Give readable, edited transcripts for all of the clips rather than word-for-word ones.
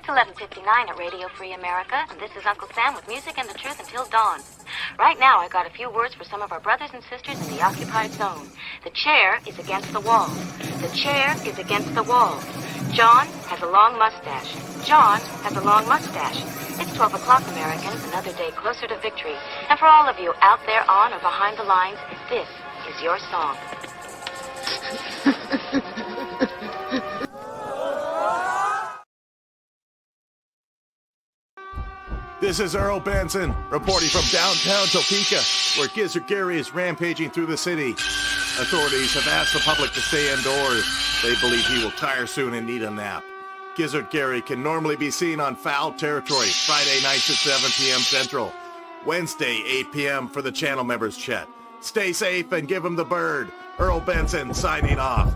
It's 11:59 at Radio Free America, and this is Uncle Sam with music and the truth until dawn. Right now, I got a few words for some of our brothers and sisters in the occupied zone. The chair is against the wall. The chair is against the wall. John has a long mustache. John has a long mustache. It's 12 o'clock, Americans, another day closer to victory. And for all of you out there on or behind the lines, this is your song. This is Earl Benson, reporting from downtown Topeka, where Gizzard Gary is rampaging through the city. Authorities have asked the public to stay indoors. They believe he will tire soon and need a nap. Gizzard Gary can normally be seen on Foul Territory, Friday nights at 7 p.m. Central. Wednesday, 8 p.m. for the channel members chat. Stay safe and give him the bird. Earl Benson signing off.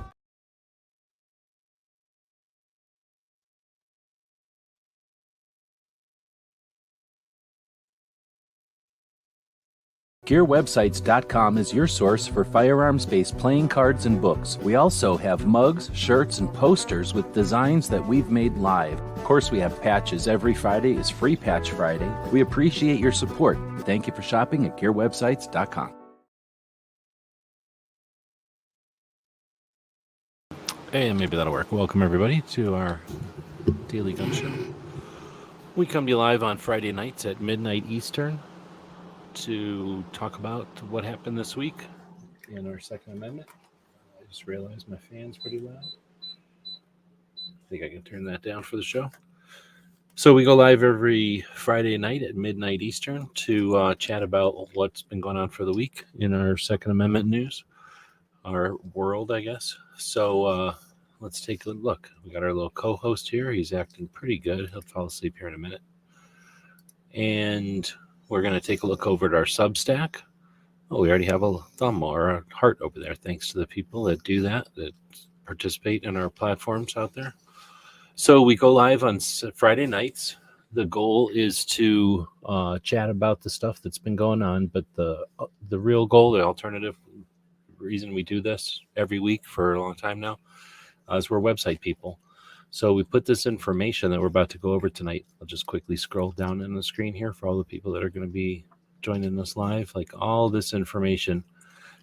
GearWebsites.com is your source for firearms-based playing cards and books. We also have mugs, shirts, and posters with designs that we've made live. Of course, we have patches. Every Friday is Free Patch Friday. We appreciate your support. Thank you for shopping at GearWebsites.com. And maybe that'll work. Welcome, everybody, to our Daily Gun Show. We come to you live on Friday nights at midnight Eastern to talk about what happened this week in our Second Amendment. I just realized my fan's pretty loud. I think I can turn that down for the show. So we go live every Friday night at midnight Eastern to chat about what's been going on for the week in our Second Amendment news, our world, I guess. So let's take a look. We got our little co-host here. He's acting pretty good. He'll fall asleep here in a minute. And we're going to take a look over at our Substack. Oh, we already have a thumb or a heart over there. Thanks to the people that do that participate in our platforms out there. So we go live on Friday nights. The goal is to chat about the stuff that's been going on, but the real goal, the alternative reason we do this every week for a long time now is we're website people. So we put this information that we're about to go over tonight. I'll just quickly scroll down on the screen here for all the people that are going to be joining us live. Like, all this information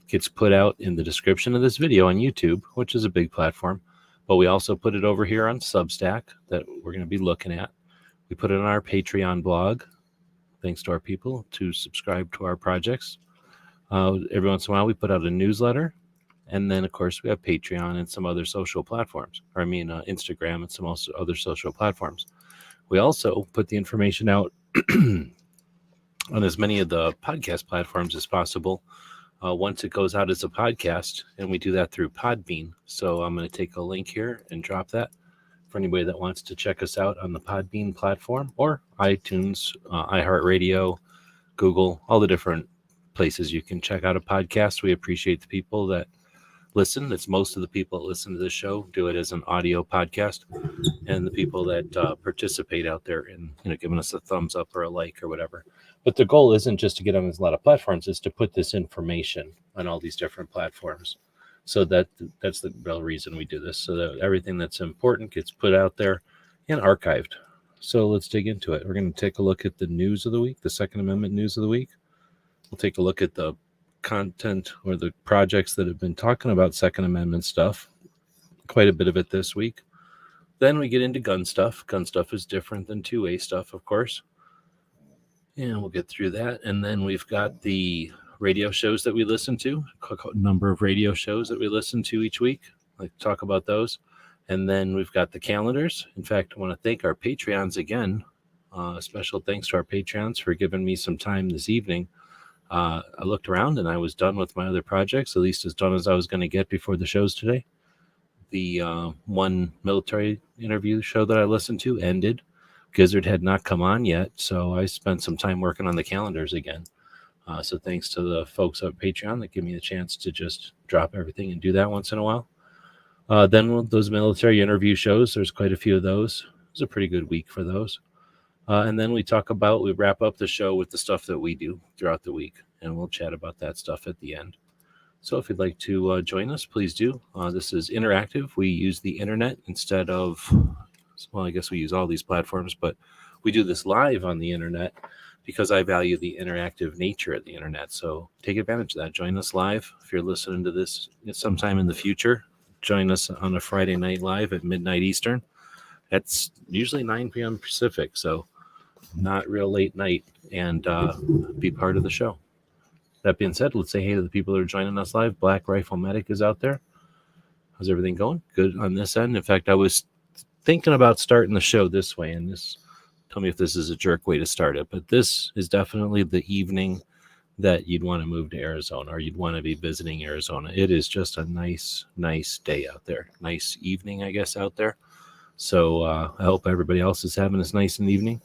gets put out in the description of this video on YouTube, which is a big platform. But we also put it over here on Substack that we're going to be looking at. We put it on our Patreon blog. Thanks to our people to subscribe to our projects. Every once in a while, we put out a newsletter. And then, of course, we have Patreon and some other social platforms. Instagram and some also other social platforms. We also put the information out on as many of the podcast platforms as possible once it goes out as a podcast. And we do that through Podbean. So I'm going to take a link here and drop that for anybody that wants to check us out on the Podbean platform or iTunes, iHeartRadio, Google, all the different places you can check out a podcast. We appreciate the people that listen. It's most of the people that listen to this show do it as an audio podcast, and the people that participate out there in giving us a thumbs up or a like or whatever. But the goal isn't just to get on a lot of platforms; it's to put this information on all these different platforms. So that's the real reason we do this, so that everything that's important gets put out there and archived. So let's dig into it. We're going to take a look at the news of the week, the Second Amendment news of the week. We'll take a look at the content or the projects that have been talking about Second Amendment stuff, quite a bit of it this week. Then we get into gun stuff. Gun stuff is different than 2A stuff, of course. And we'll get through that. And then we've got the radio shows that we listen to, a number of radio shows that we listen to each week. I'd like to talk about those. And then we've got the calendars. In fact, I want to thank our Patreons again. Special thanks to our Patreons for giving me some time this evening. I looked around and I was done with my other projects, at least as done as I was going to get before the shows today. The one military interview show that I listened to ended. Gizzard had not come on yet, so I spent some time working on the calendars again. So thanks to the folks at Patreon that give me a chance to just drop everything and do that once in a while. Then those military interview shows, there's quite a few of those. It was a pretty good week for those. And then we wrap up the show with the stuff that we do throughout the week, and we'll chat about that stuff at the end. So if you'd like to join us, please do. This is interactive. We use the internet instead of Well, I guess we use all these platforms, but we do this live on the internet because I value the interactive nature of the internet. So take advantage of that. Join us live. If you're listening to this sometime in the future, join us on a Friday night live at midnight Eastern. That's usually 9 p.m. Pacific, so not real late night, and be part of the show. That being said, let's say hey to the people that are joining us live. Black Rifle Medic is out there. How's everything going? Good on this end. In fact, I was thinking about starting the show this way, and this, tell me if this is a jerk way to start it, but this is definitely the evening that you'd want to move to Arizona, or you'd want to be visiting Arizona. It is just a nice day out there. Nice evening, I guess, out there. So I hope everybody else is having this nice an evening.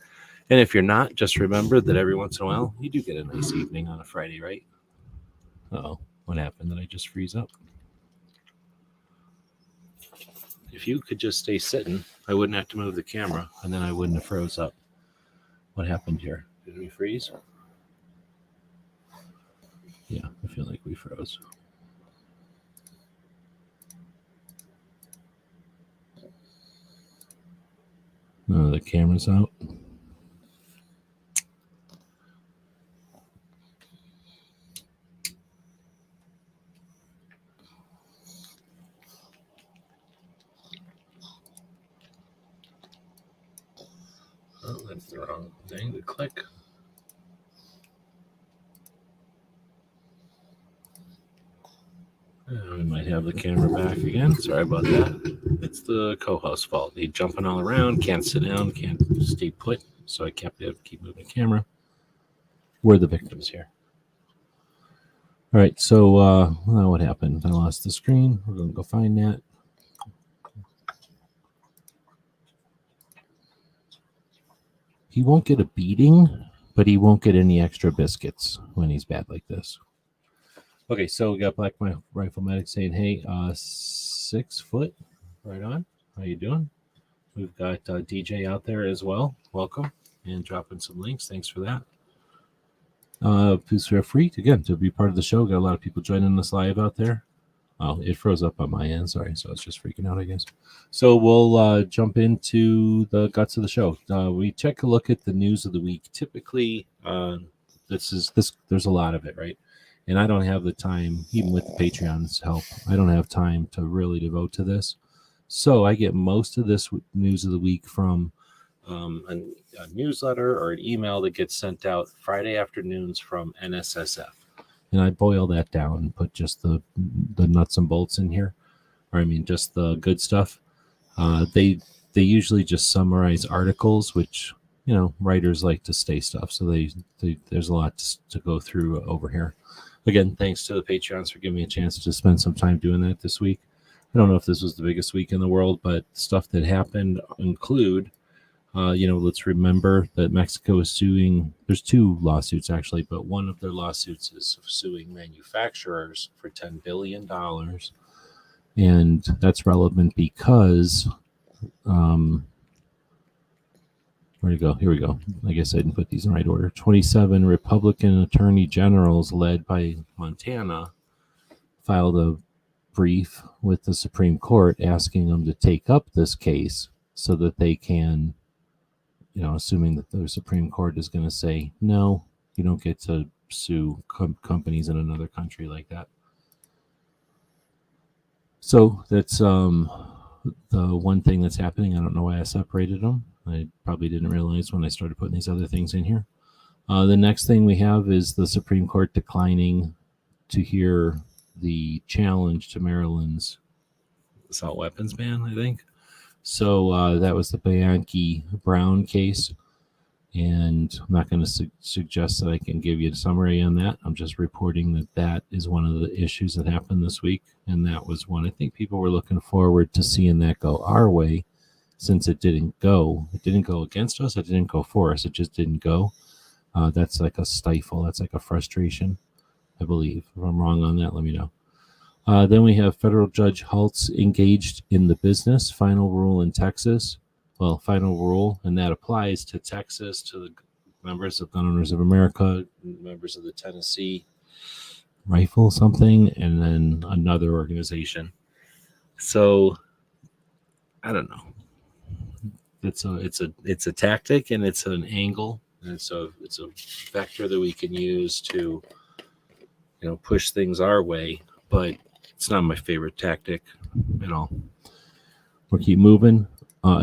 And if you're not, just remember that every once in a while, you do get a nice evening on a Friday, right? Uh-oh, what happened? Did I just freeze up? If you could just stay sitting, I wouldn't have to move the camera, and then I wouldn't have froze up. What happened here? Did we freeze? Yeah, I feel like we froze. Oh, the camera's out. Oh, that's the wrong thing to click. We might have the camera back again. Sorry about that. It's the co-host's fault. He's jumping all around, can't sit down, can't stay put. So I keep moving the camera. We're the victims here. All right, so what happened? I lost the screen. We're going to go find that. He won't get a beating, but he won't get any extra biscuits when he's bad like this. Okay, so we got Black Rifle Medic saying, hey, 6 foot, right on. How you doing? We've got DJ out there as well. Welcome, and dropping some links. Thanks for that. Please feel free to be part of the show. Got a lot of people joining us live out there. Oh, it froze up on my end. Sorry, so it's just freaking out, I guess. So we'll jump into the guts of the show. We take a look at the news of the week. Typically, there's a lot of it, right? And I don't have the time, even with the Patreon's help, I don't have time to really devote to this. So I get most of this news of the week from a newsletter or an email that gets sent out Friday afternoons from NSSF. And I boil that down and put just the nuts and bolts in here, or I mean just the good stuff. They usually just summarize articles, which writers like to stay stuff. So there's a lot to go through over here. Again, thanks to the Patreons for giving me a chance to spend some time doing that this week. I don't know if this was the biggest week in the world, but stuff that happened include. Let's remember that Mexico is suing. There's 2 lawsuits, actually, but one of their lawsuits is suing manufacturers for $10 billion. And that's relevant because, where'd it go? Here we go. I guess I didn't put these in the right order. 27 Republican attorney generals led by Montana filed a brief with the Supreme Court asking them to take up this case so that they can, assuming that the Supreme Court is going to say, no, you don't get to sue companies in another country like that. So that's the one thing that's happening. I don't know why I separated them. I probably didn't realize when I started putting these other things in here. The next thing we have is the Supreme Court declining to hear the challenge to Maryland's assault weapons ban, I think. So that was the Bianchi Brown case. And I'm not going to suggest that I can give you a summary on that. I'm just reporting that is one of the issues that happened this week. And that was one I think people were looking forward to seeing that go our way, since it didn't go. It didn't go against us. It didn't go for us. It just didn't go. That's like a stifle. That's like a frustration, I believe. If I'm wrong on that, let me know. Then we have federal judge Haltz engaged in the business. Final rule in Texas. Well, final rule, and that applies to Texas, to the members of Gun Owners of America, members of the Tennessee Rifle something, and then another organization. So, I don't know. it's a tactic, and it's an angle, and it's a vector that we can use to push things our way. But it's not my favorite tactic at all. We'll keep moving.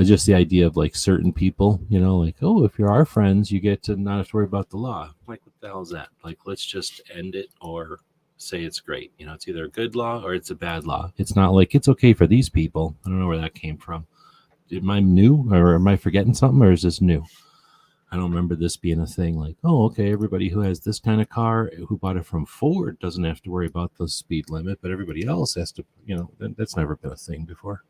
Just the idea of like certain people, like, oh, if you're our friends, you get to not have to worry about the law. Like, what the hell is that? Like, let's just end it or say it's great. It's either a good law or it's a bad law. It's not like it's okay for these people. I don't know where that came from. Am I new, or am I forgetting something, or is this new? I don't remember this being a thing like, oh, okay, everybody who has this kind of car, who bought it from Ford, doesn't have to worry about the speed limit, but everybody else has to, that's never been a thing before.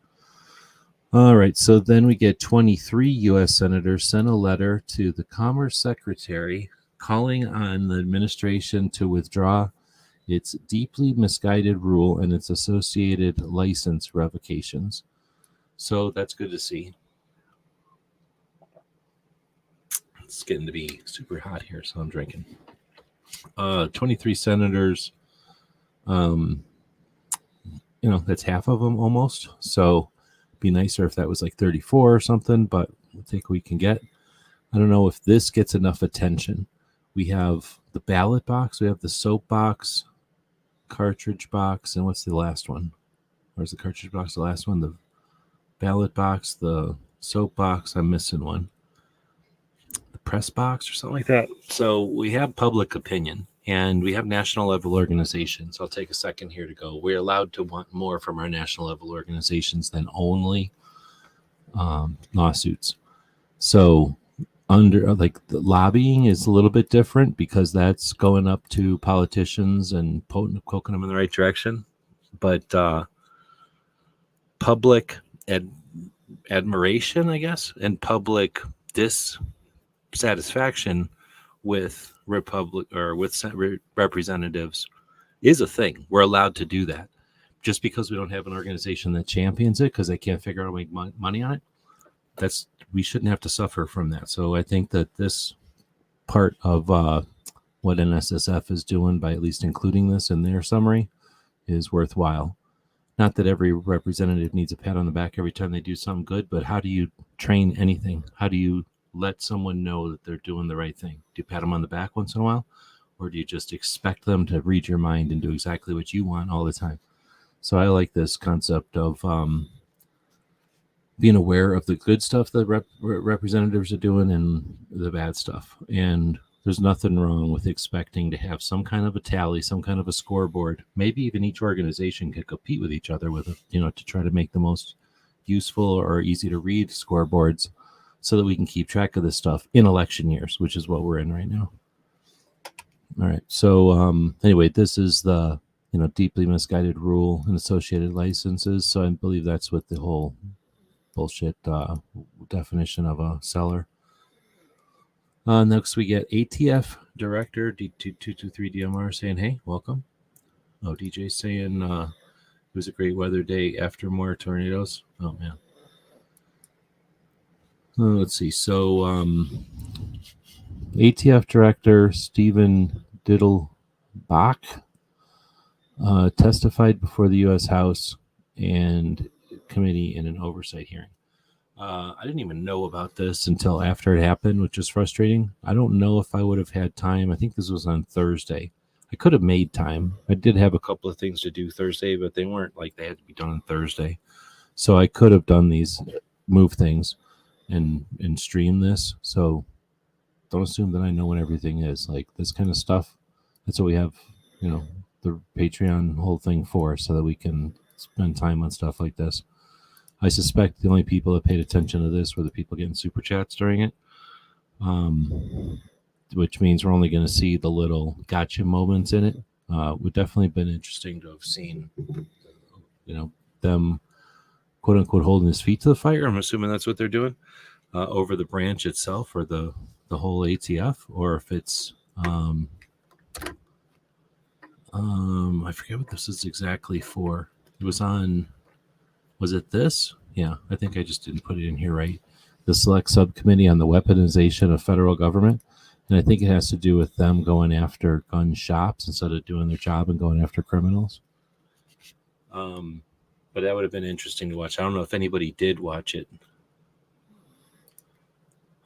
All right, so then we get 23 U.S. senators sent a letter to the Commerce Secretary calling on the administration to withdraw its deeply misguided rule and its associated license revocations. So that's good to see. It's getting to be super hot here, so I'm drinking. 23 senators, that's half of them almost. So it'd be nicer if that was like 34 or something, but we'll take what we can get. I don't know if this gets enough attention. We have the ballot box, we have the soap box, cartridge box, and what's the last one? Where's the cartridge box? The last one, the ballot box, the soap box. I'm missing one. The press box or something like that. So we have public opinion, and we have national level organizations. I'll take a second here to go. We're allowed to want more from our national level organizations than only lawsuits. So under like the lobbying is a little bit different because that's going up to politicians and poking them in the right direction. But public admiration, I guess, and public dissatisfaction with representatives is a thing. We're allowed to do that. Just because we don't have an organization that champions it because they can't figure out how to make money on it, we shouldn't have to suffer from that. So I think that this part of what NSSF is doing by at least including this in their summary is worthwhile. Not that every representative needs a pat on the back every time they do something good, but how do you train anything? How do you let someone know that they're doing the right thing? Do you pat them on the back once in a while? Or do you just expect them to read your mind and do exactly what you want all the time? So I like this concept of being aware of the good stuff that representatives are doing and the bad stuff. And there's nothing wrong with expecting to have some kind of a tally, some kind of a scoreboard. Maybe even each organization could compete with each other with, to try to make the most useful or easy to read scoreboards so that we can keep track of this stuff in election years, which is what we're in right now. All right. So anyway, this is the, deeply misguided rule and associated licenses. So I believe that's what the whole bullshit definition of a seller. Next, we get ATF Director D223DMR saying, hey, welcome. Oh, DJ saying it was a great weather day after more tornadoes. Oh, man. Let's see. So ATF Director Stephen Diddlebach testified before the U.S. House and Committee in an oversight hearing. I didn't even know about this until after it happened, which is frustrating. I don't know if I would have had time. I think this was on Thursday. I could have made time. I did have a couple of things to do Thursday, but they weren't like they had to be done on Thursday. So I could have done these move things and stream this. So don't assume that I know what everything is. Like this kind of stuff, that's what we have, the Patreon whole thing for, so that we can spend time on stuff like this. I suspect the only people that paid attention to this were the people getting super chats during it, which means we're only going to see the little gotcha moments in it. Would definitely been interesting to have seen, them quote unquote holding his feet to the fire. I'm assuming that's what they're doing over the branch itself or the whole ATF, or if it's I forget what this is exactly for. It was on. Was it this? Yeah, I think I just didn't put it in here right. The Select Subcommittee on the Weaponization of Federal Government. And I think it has to do with them going after gun shops instead of doing their job and going after criminals. But that would have been interesting to watch. I don't know if anybody did watch it.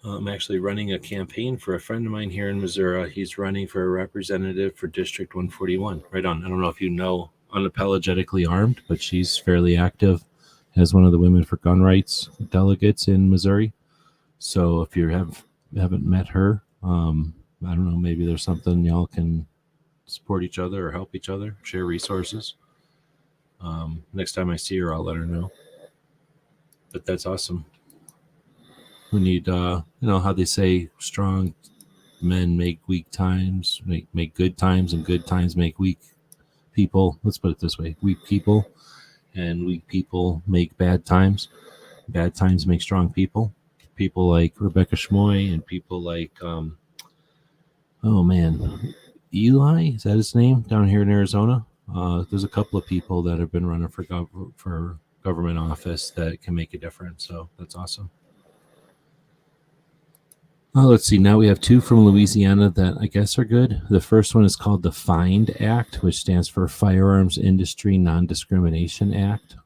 I'm actually running a campaign for a friend of mine here in Missouri. He's running for a representative for District 141. Right on. I don't know if you know Unapologetically Armed, but she's fairly active as one of the Women for Gun Rights delegates in Missouri. So if you haven't met her, I don't know, maybe there's something y'all can support each other or help each other, share resources. Next time I see her, I'll let her know. But that's awesome. We need, how they say, strong men make weak times, make good times, and good times make weak people. Let's put it this way: weak people, and weak people make bad times. Bad times make strong people. People like Rebecca Schmoy and people like, Eli, is that his name, down here in Arizona? There's a couple of people that have been running for government office that can make a difference. So that's awesome. Let's see. Now we have two from Louisiana that I guess are good. The first one is called the FIND Act, which stands for Firearms Industry Non-Discrimination Act.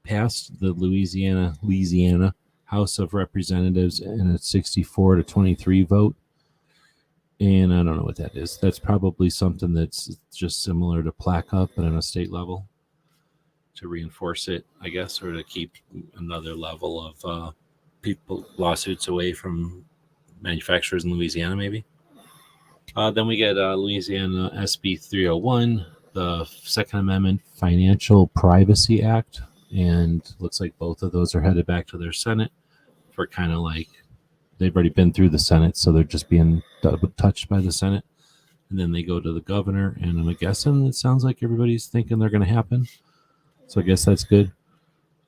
Passed the Louisiana House of Representatives in a 64-23 vote. And I don't know what that is. That's probably something that's just similar to plaque up, but on a state level to reinforce it, I guess, or to keep another level of lawsuits away from manufacturers in Louisiana, maybe. Then we get Louisiana SB 301, the Second Amendment Financial Privacy Act, and looks like both of those are headed back to their Senate for kind of like, they've already been through the Senate, so they're just being touched by the Senate, and then they go to the governor, and I'm guessing it sounds like everybody's thinking they're going to happen, so I guess that's good.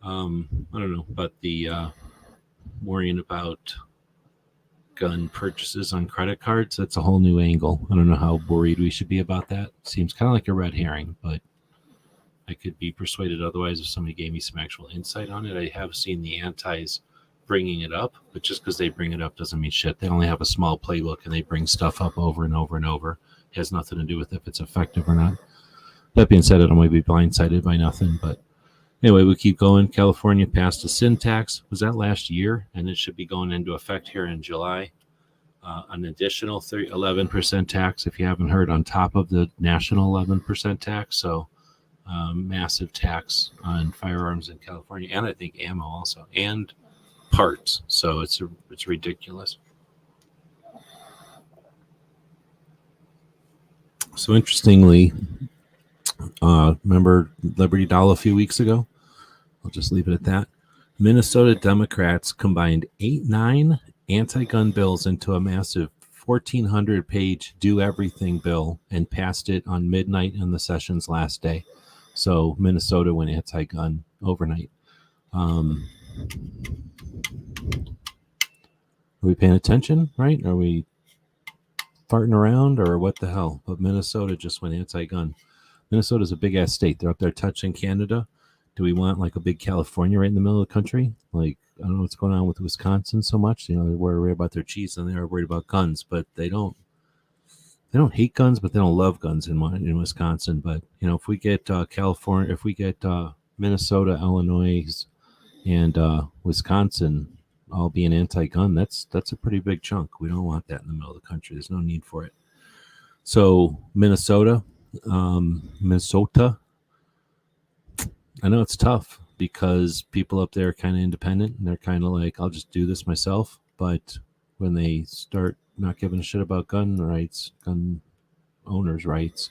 I don't know, but the worrying about gun purchases on credit cards, that's a whole new angle. I don't know how worried we should be about that. Seems kind of like a red herring, but I could be persuaded otherwise if somebody gave me some actual insight on it. I have seen the antis bringing it up, but just because they bring it up doesn't mean shit. They only have a small playbook and they bring stuff up over and over and over. It has nothing to do with if it's effective or not. That being said, I don't want to be blindsided by nothing, but anyway, we keep going. California passed a sin tax. Was that last year? And it should be going into effect here in July. An additional 11% tax, if you haven't heard, on top of the national 11% tax. So massive tax on firearms in California, and I think ammo also, and parts. So it's ridiculous. So interestingly, remember Liberty Doll a few weeks ago? I'll just leave it at that. Minnesota Democrats combined 9 anti-gun bills into a massive 1,400-page do-everything bill and passed it on midnight on the session's last day. So Minnesota went anti-gun overnight. Are we paying attention, right? Are we farting around or what the hell? But Minnesota just went anti-gun. Minnesota's a big-ass state. They're up there touching Canada. Do we want like a big California right in the middle of the country? Like, I don't know what's going on with Wisconsin so much. You know, they're worried about their cheese and they're worried about guns, but they don't hate guns, but they don't love guns in Wisconsin. But, you know, if we get California, if we get Minnesota, Illinois, and Wisconsin all being anti-gun, that's a pretty big chunk. We don't want that in the middle of the country. There's no need for it. So Minnesota, I know it's tough because people up there are kind of independent and they're kind of like, I'll just do this myself. But when they start not giving a shit about gun rights, gun owners' rights,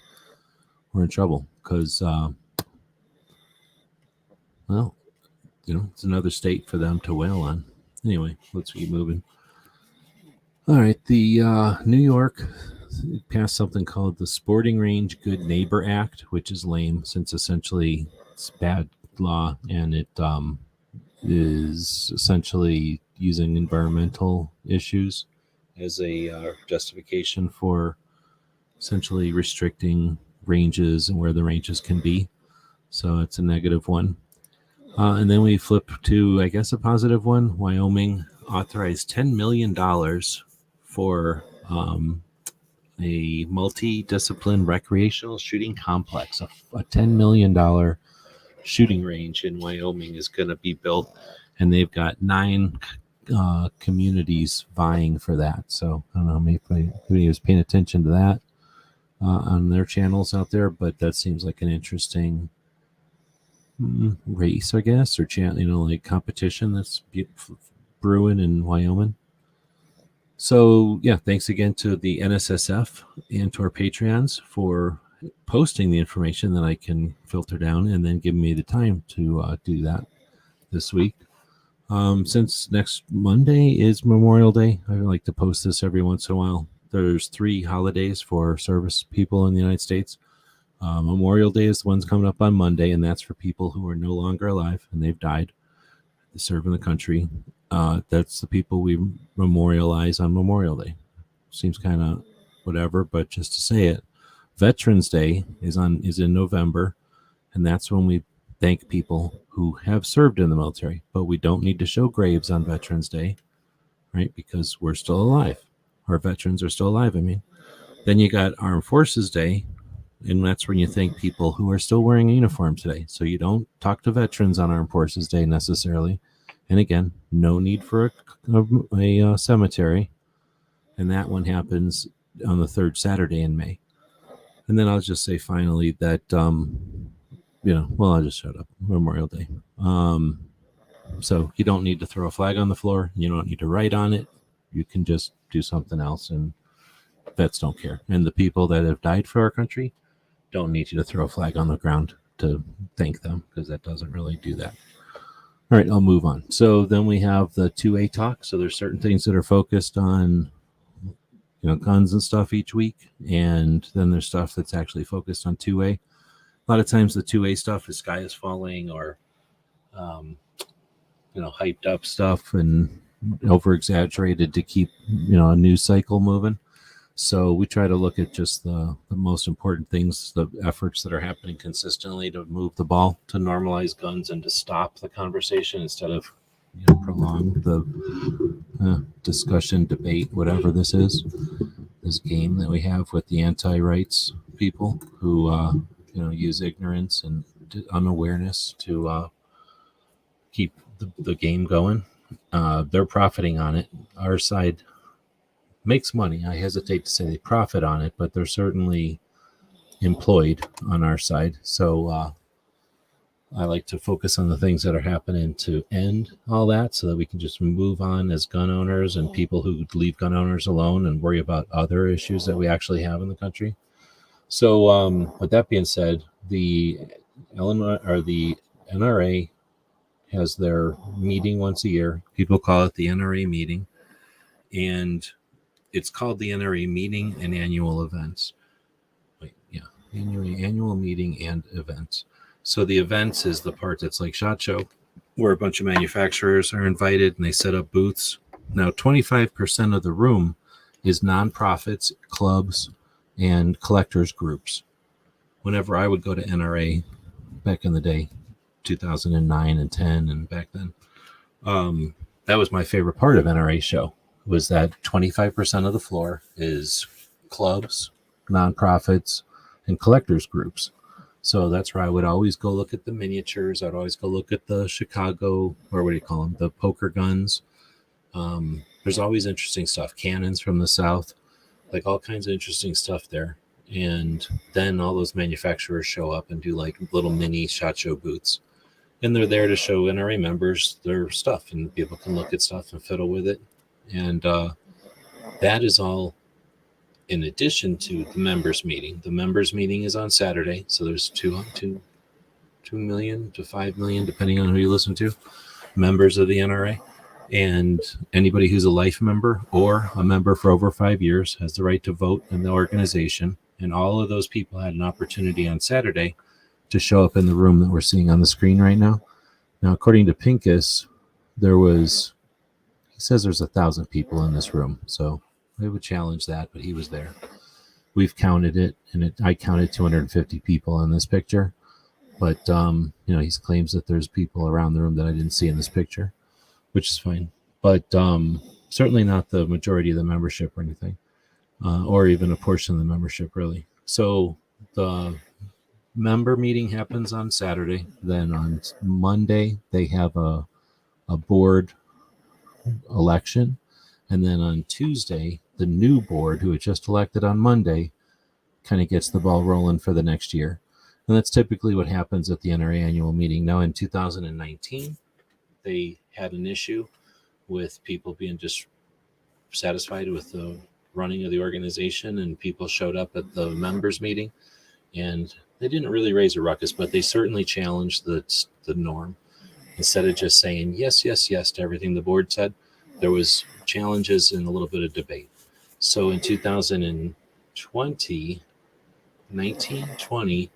we're in trouble because, well, you know, it's another state for them to wail on. Anyway, let's keep moving. All right, the New York passed something called the Sporting Range Good Neighbor Act, which is lame since essentially it's bad law and it is essentially using environmental issues as a justification for essentially restricting ranges and where the ranges can be. So it's a negative one. And then we flip to, I guess, a positive one. Wyoming authorized $10 million for a multi-discipline recreational shooting complex. A $10 million shooting range in Wyoming is going to be built, and they've got 9 communities vying for that. So I don't know, maybe anybody was paying attention to that on their channels out there, but that seems like an interesting race, I guess, or like competition that's brewing in Wyoming. So yeah, thanks again to the NSSF and to our Patreons for posting the information that I can filter down and then give me the time to do that this week. Since next Monday is Memorial Day, I like to post this every once in a while. There's 3 holidays for service people in the United States. Memorial Day is the one's coming up on Monday, and that's for people who are no longer alive and they've died serving the country. That's the people we memorialize on Memorial Day. Seems kind of whatever, but just to say it, Veterans Day is in November, and that's when we thank people who have served in the military. But we don't need to show graves on Veterans Day, right? Because we're still alive. Our veterans are still alive. I mean, then you got Armed Forces Day, and that's when you thank people who are still wearing a uniform today. So you don't talk to veterans on Armed Forces Day necessarily. And again, no need for a cemetery. And that one happens on the 3rd Saturday in May. And then I'll just say finally that, I'll just shut up. Memorial Day. So you don't need to throw a flag on the floor. You don't need to write on it. You can just do something else, and vets don't care. And the people that have died for our country don't need you to throw a flag on the ground to thank them, because that doesn't really do that. All right, I'll move on. So then we have the 2A talk. So there's certain things that are focused on, guns and stuff each week. And then there's stuff that's actually focused on 2A. A lot of times the 2A stuff is sky is falling or, hyped up stuff and over exaggerated to keep, a news cycle moving. So we try to look at just the most important things, the efforts that are happening consistently to move the ball, to normalize guns and to stop the conversation instead of prolong the discussion, debate, whatever this is, this game that we have with the anti-rights people who, use ignorance and unawareness to keep the game going. They're profiting on it. Our side makes money. I hesitate to say they profit on it, but they're certainly employed on our side. So I like to focus on the things that are happening to end all that so that we can just move on as gun owners and people who leave gun owners alone and worry about other issues that we actually have in the country. So with that being said, the NRA has their meeting once a year. People call it the NRA meeting. And it's called the NRA meeting and annual events. Annual meeting and events. So the events is the part that's like SHOT Show, where a bunch of manufacturers are invited and they set up booths. Now, 25% of the room is nonprofits, clubs, and collectors groups. Whenever I would go to NRA back in the day, 2009 and 10 and back then, that was my favorite part of NRA show, was that 25% of the floor is clubs, nonprofits, and collectors groups. So that's where I would always go look at the miniatures. I'd always go look at the Chicago, or what do you call them, the poker guns. There's always interesting stuff, cannons from the South, like all kinds of interesting stuff there. And then all those manufacturers show up and do like little mini SHOT Show booths. And they're there to show NRA members their stuff, and people can look at stuff and fiddle with it. And that is all in addition to the members meeting. The members meeting is on Saturday. So there's 2 million to 5 million, depending on who you listen to, members of the NRA. And anybody who's a life member or a member for over 5 years has the right to vote in the organization. And all of those people had an opportunity on Saturday to show up in the room that we're seeing on the screen right now. Now, according to Pincus, he says there's 1,000 people in this room. So I would challenge that, but he was there. We've counted it, and I counted 250 people in this picture. But, he claims that there's people around the room that I didn't see in this picture, which is fine. But certainly not the majority of the membership or anything, or even a portion of the membership, really. So the member meeting happens on Saturday. Then on Monday, they have a board election. And then on Tuesday, the new board, who was just elected on Monday, kind of gets the ball rolling for the next year. And that's typically what happens at the NRA annual meeting. Now, in 2019, they had an issue with people being dissatisfied with the running of the organization, and people showed up at the members meeting, and they didn't really raise a ruckus, but they certainly challenged the norm. Instead of just saying yes, yes, yes to everything the board said, there was challenges and a little bit of debate. So in 2020,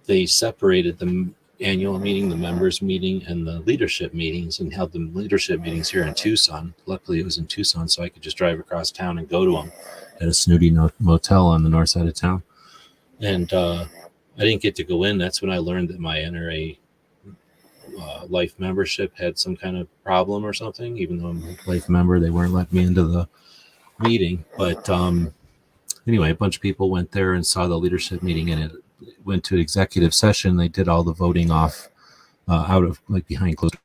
they separated the annual meeting, the members meeting, and the leadership meetings, and held the leadership meetings here in Tucson. Luckily, it was in Tucson, so I could just drive across town and go to them at a snooty motel on the north side of town. And I didn't get to go in. That's when I learned that my NRA life membership had some kind of problem or something. Even though I'm a life member, they weren't letting me into the meeting. But anyway, a bunch of people went there and saw the leadership meeting, and it went to executive session. They did all the voting off out of behind closed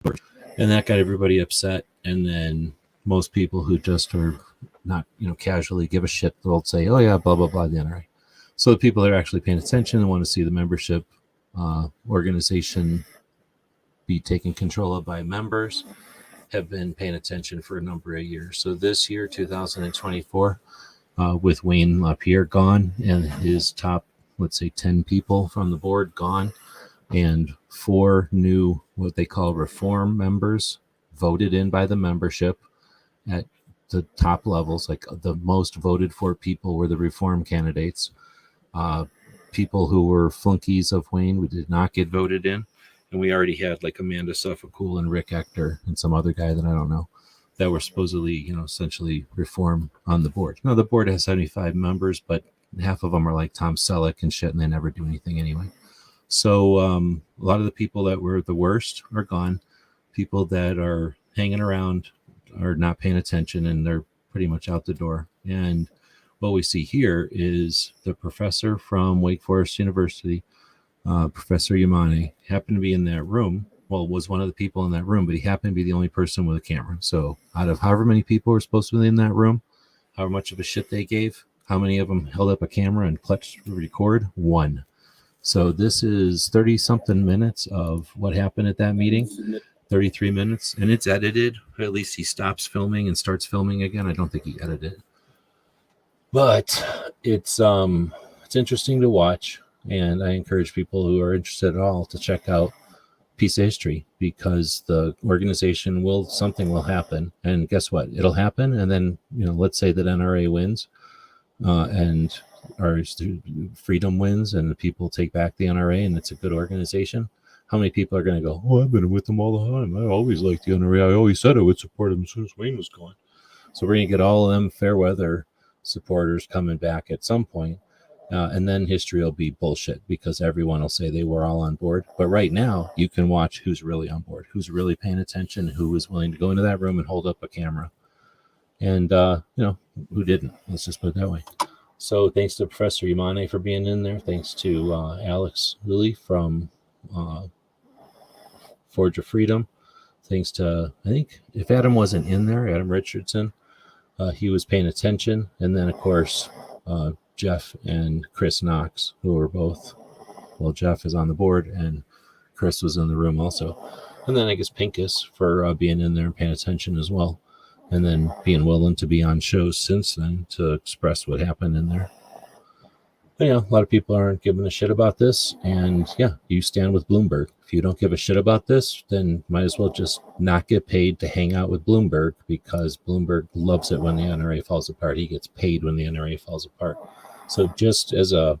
doors, and that got everybody upset. And then most people who just are not casually give a shit, they'll say, oh yeah, blah blah blah, the NRA. So the people that are actually paying attention and want to see the membership organization be taken control of by members have been paying attention for a number of years. So this year, 2024, with Wayne LaPierre gone and his top, let's say 10 people from the board gone, and 4 new, what they call reform members, voted in by the membership at the top levels. Like the most voted for people were the reform candidates. People who were flunkies of Wayne, we did not get voted in. And we already had like Amanda Suffolk and Rick Ector and some other guy that I don't know that were supposedly, essentially reform on the board. Now, the board has 75 members, but half of them are like Tom Selleck and shit, and they never do anything anyway. So a lot of the people that were the worst are gone. People that are hanging around are not paying attention, and they're pretty much out the door. And what we see here is the professor from Wake Forest University, Professor Yamane, happened to be in that room. Well, was one of the people in that room, but he happened to be the only person with a camera. So out of however many people were supposed to be in that room, however much of a shit they gave, how many of them held up a camera and clutched record? 1. So this is 30-something minutes of what happened at that meeting, 33 minutes, and it's edited. At least he stops filming and starts filming again. I don't think he edited it. But it's interesting to watch, and I encourage people who are interested at all to check out Piece of History, because the organization something will happen, and guess what? It'll happen, and then let's say that NRA wins, and our freedom wins, and the people take back the NRA, and it's a good organization. How many people are going to go, oh, I've been with them all the time. I always liked the NRA. I always said I would support them as soon as Wayne was gone. So we're going to get all of them fair weather supporters coming back at some point. And then history will be bullshit, because everyone will say they were all on board. But right now, you can watch who's really on board, who's really paying attention, who was willing to go into that room and hold up a camera. And, who didn't. Let's just put it that way. So thanks to Professor Yamane for being in there. Thanks to Alex Lilly from Forge of Freedom. Thanks to, I think, if Adam wasn't in there, Adam Richardson, he was paying attention. And then, of course, Jeff and Chris Knox, who are both, well, Jeff is on the board and Chris was in the room also. And then I guess Pincus for being in there and paying attention as well. And then being willing to be on shows since then to express what happened in there. But, a lot of people aren't giving a shit about this. And yeah, you stand with Bloomberg. If you don't give a shit about this, then might as well just not get paid to hang out with Bloomberg, because Bloomberg loves it when the NRA falls apart. He gets paid when the NRA falls apart. So just as a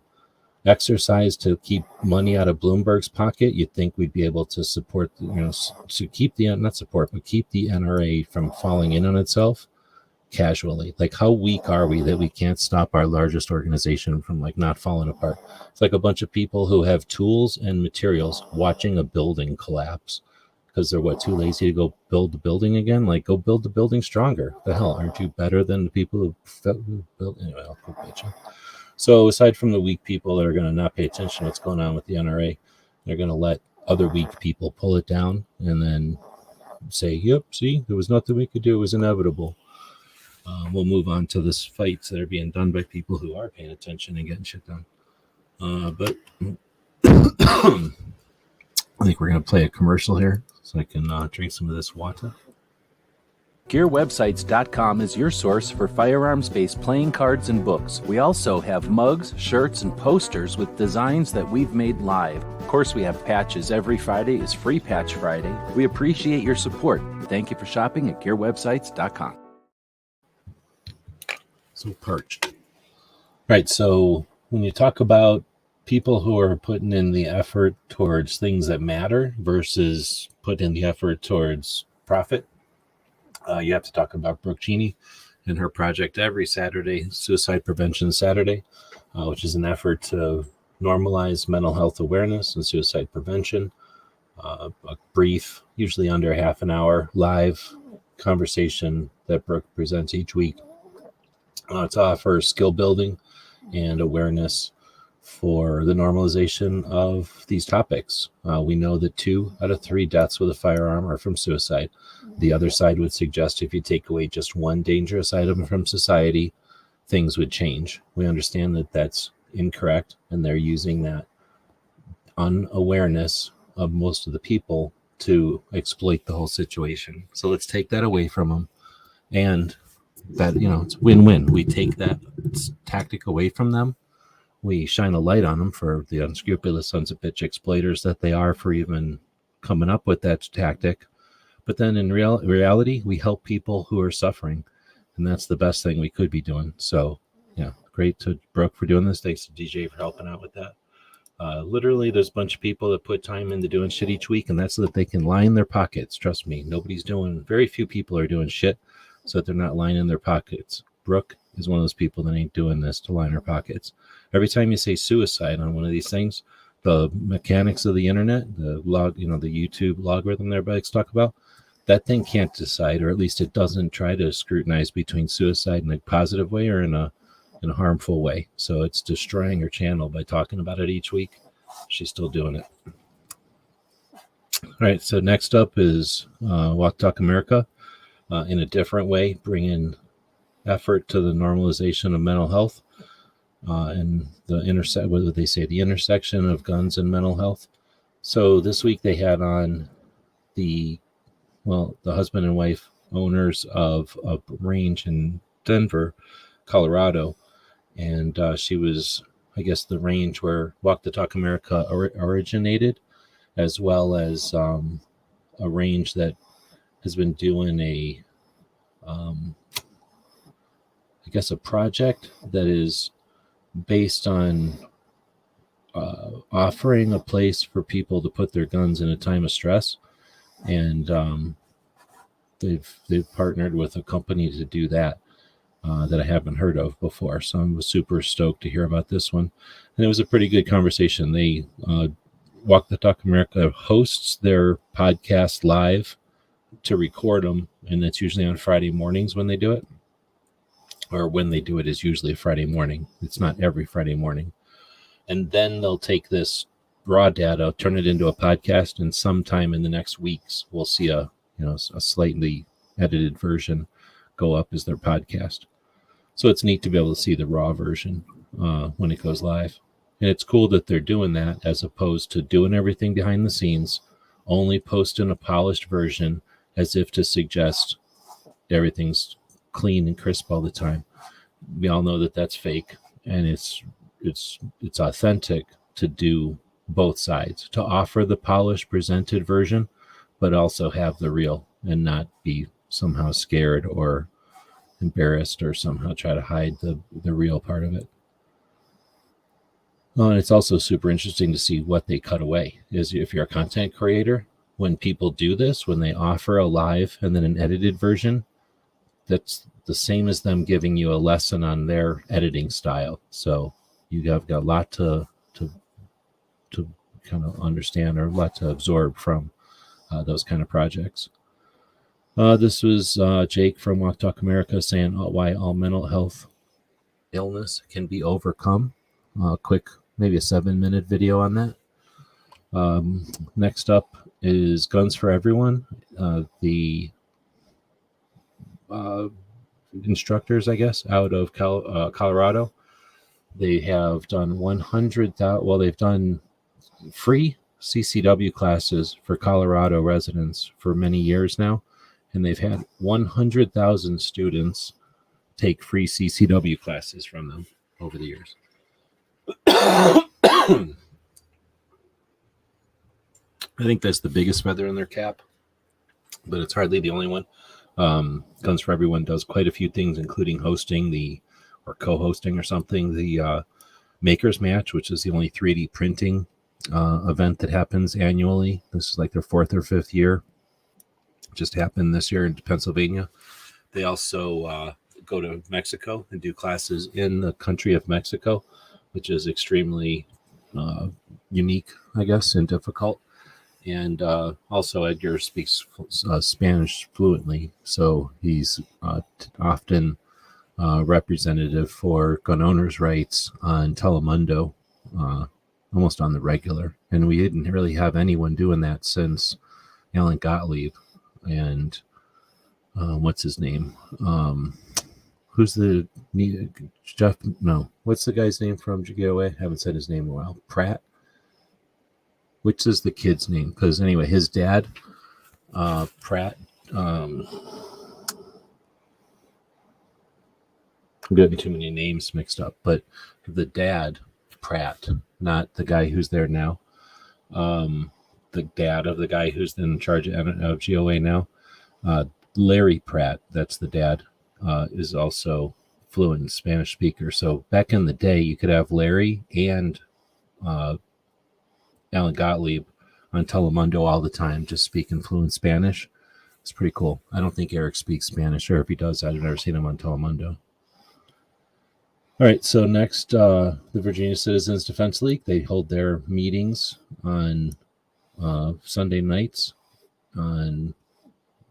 exercise to keep money out of Bloomberg's pocket, you'd think we'd be able to support, to keep the, not support, but keep the NRA from falling in on itself casually. Like, how weak are we that we can't stop our largest organization from not falling apart? It's like a bunch of people who have tools and materials watching a building collapse because they're too lazy to go build the building again. Like, go build the building stronger. The hell, aren't you better than the people who built? Anyway, I'll quit bitching. So aside from the weak people that are going to not pay attention to what's going on with the NRA, they're going to let other weak people pull it down, and then say, yep, see, there was nothing we could do. It was inevitable. We'll move on to this fights that are being done by people who are paying attention and getting shit done. But I think we're going to play a commercial here so I can drink some of this water. GearWebsites.com is your source for firearms-based playing cards and books. We also have mugs, shirts, and posters with designs that we've made live. Of course, we have patches. Every Friday is Free Patch Friday. We appreciate your support. Thank you for shopping at GearWebsites.com. So parched. Right, so when you talk about people who are putting in the effort towards things that matter versus putting in the effort towards profit, you have to talk about Brooke Cheney and her project every Saturday, Suicide Prevention Saturday, which is an effort to normalize mental health awareness and suicide prevention. A brief, usually under half an hour, live conversation that Brooke presents each week to offer skill building and awareness for the normalization of these topics. We know that 2 out of 3 deaths with a firearm are from suicide. The other side would suggest if you take away just one dangerous item from society, things would change. We understand that that's incorrect, and they're using that unawareness of most of the people to exploit the whole situation. So let's take that away from them. And that, it's win-win. We take that tactic away from them. We shine a light on them for the unscrupulous sons of bitch exploiters that they are for even coming up with that tactic. But then in reality, we help people who are suffering. And that's the best thing we could be doing. So, yeah, great to Brooke for doing this. Thanks to DJ for helping out with that. Literally, there's a bunch of people that put time into doing shit each week, and that's so that they can line their pockets. Trust me, very few people are doing shit so that they're not lining their pockets. Brooke is one of those people that ain't doing this to line her pockets. Every time you say suicide on one of these things, the mechanics of the internet, the YouTube logarithm there everybody likes to talk about, that thing can't decide, or at least it doesn't try to scrutinize between suicide in a positive way or in a harmful way. So it's destroying her channel by talking about it each week. She's still doing it. All right, so next up is Walk Talk America, in a different way, bringing effort to the normalization of mental health and the intersection of guns and mental health. So this week they had on the husband and wife owners of a range in Denver, Colorado, and she was, I guess, the range where Walk the Talk America originated, as well as a range that has been doing a project that is based on offering a place for people to put their guns in a time of stress, and they've partnered with a company to do that I haven't heard of before. So I'm super stoked to hear about this one, and it was a pretty good conversation. They Walk the Talk America hosts their podcast live to record them, and it's usually on Friday mornings when they do it. Or when they do it is usually a Friday morning. It's not every Friday morning. And then they'll take this raw data, turn it into a podcast, and sometime in the next weeks, we'll see a slightly edited version go up as their podcast. So it's neat to be able to see the raw version when it goes live. And it's cool that they're doing that as opposed to doing everything behind the scenes, only posting a polished version as if to suggest everything's clean and crisp all the time. We all know that that's fake, and it's authentic to do both sides, to offer the polished presented version, but also have the real and not be somehow scared or embarrassed or somehow try to hide the real part of it. And it's also super interesting to see what they cut away. Is if you're a content creator, when people do this, when they offer a live and then an edited version, that's the same as them giving you a lesson on their editing style. So you have got a lot to kind of understand, or a lot to absorb from those kind of projects. This was Jake from Walk Talk America saying why all mental health illness can be overcome. Quick, maybe a 7-minute video on that. Next up is Guns for Everyone. The instructors, I guess, out of Colorado, they have done 100,000. Well, they've done free CCW classes for Colorado residents for many years now, and they've had 100,000 students take free CCW classes from them over the years. I think that's the biggest feather in their cap, but it's hardly the only one. Guns for Everyone does quite a few things, including hosting or co-hosting or something, the Makers Match, which is the only 3D printing event that happens annually. This is like their 4th or 5th year. It just happened this year in Pennsylvania. They also go to Mexico and do classes in the country of Mexico, which is extremely unique, I guess, and difficult. And also Edgar speaks Spanish fluently, so he's often representative for gun owners' rights on Telemundo, almost on the regular. And we didn't really have anyone doing that since Alan Gottlieb and what's his name? Who's the Jeff? No, what's the guy's name from GOA? Haven't said his name in a while. Pratt. Which is the kid's name? Because anyway, his dad, Pratt. I'm getting too many names mixed up, but the dad, Pratt, not the guy who's there now. The dad of the guy who's in charge of GOA now, Larry Pratt. That's the dad. Is also fluent Spanish speaker. So back in the day, you could have Larry and Alan Gottlieb on Telemundo all the time, just speaking fluent Spanish. It's pretty cool. I don't think Eric speaks Spanish, or if he does, I've never seen him on Telemundo. All right, so next, the Virginia Citizens Defense League, they hold their meetings on Sunday nights on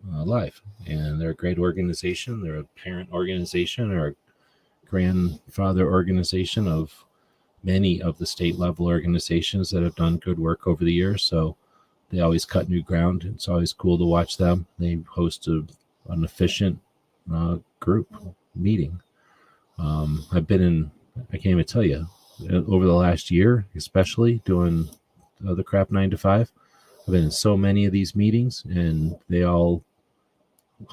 live, and they're a great organization. They're a parent organization or a grandfather organization of many of the state level organizations that have done good work over the years. So they always cut new ground. It's always cool to watch them. They host an efficient group meeting. I've been in, I can't even tell you, over the last year, especially doing the crap 9 to 5, I've been in so many of these meetings, and they all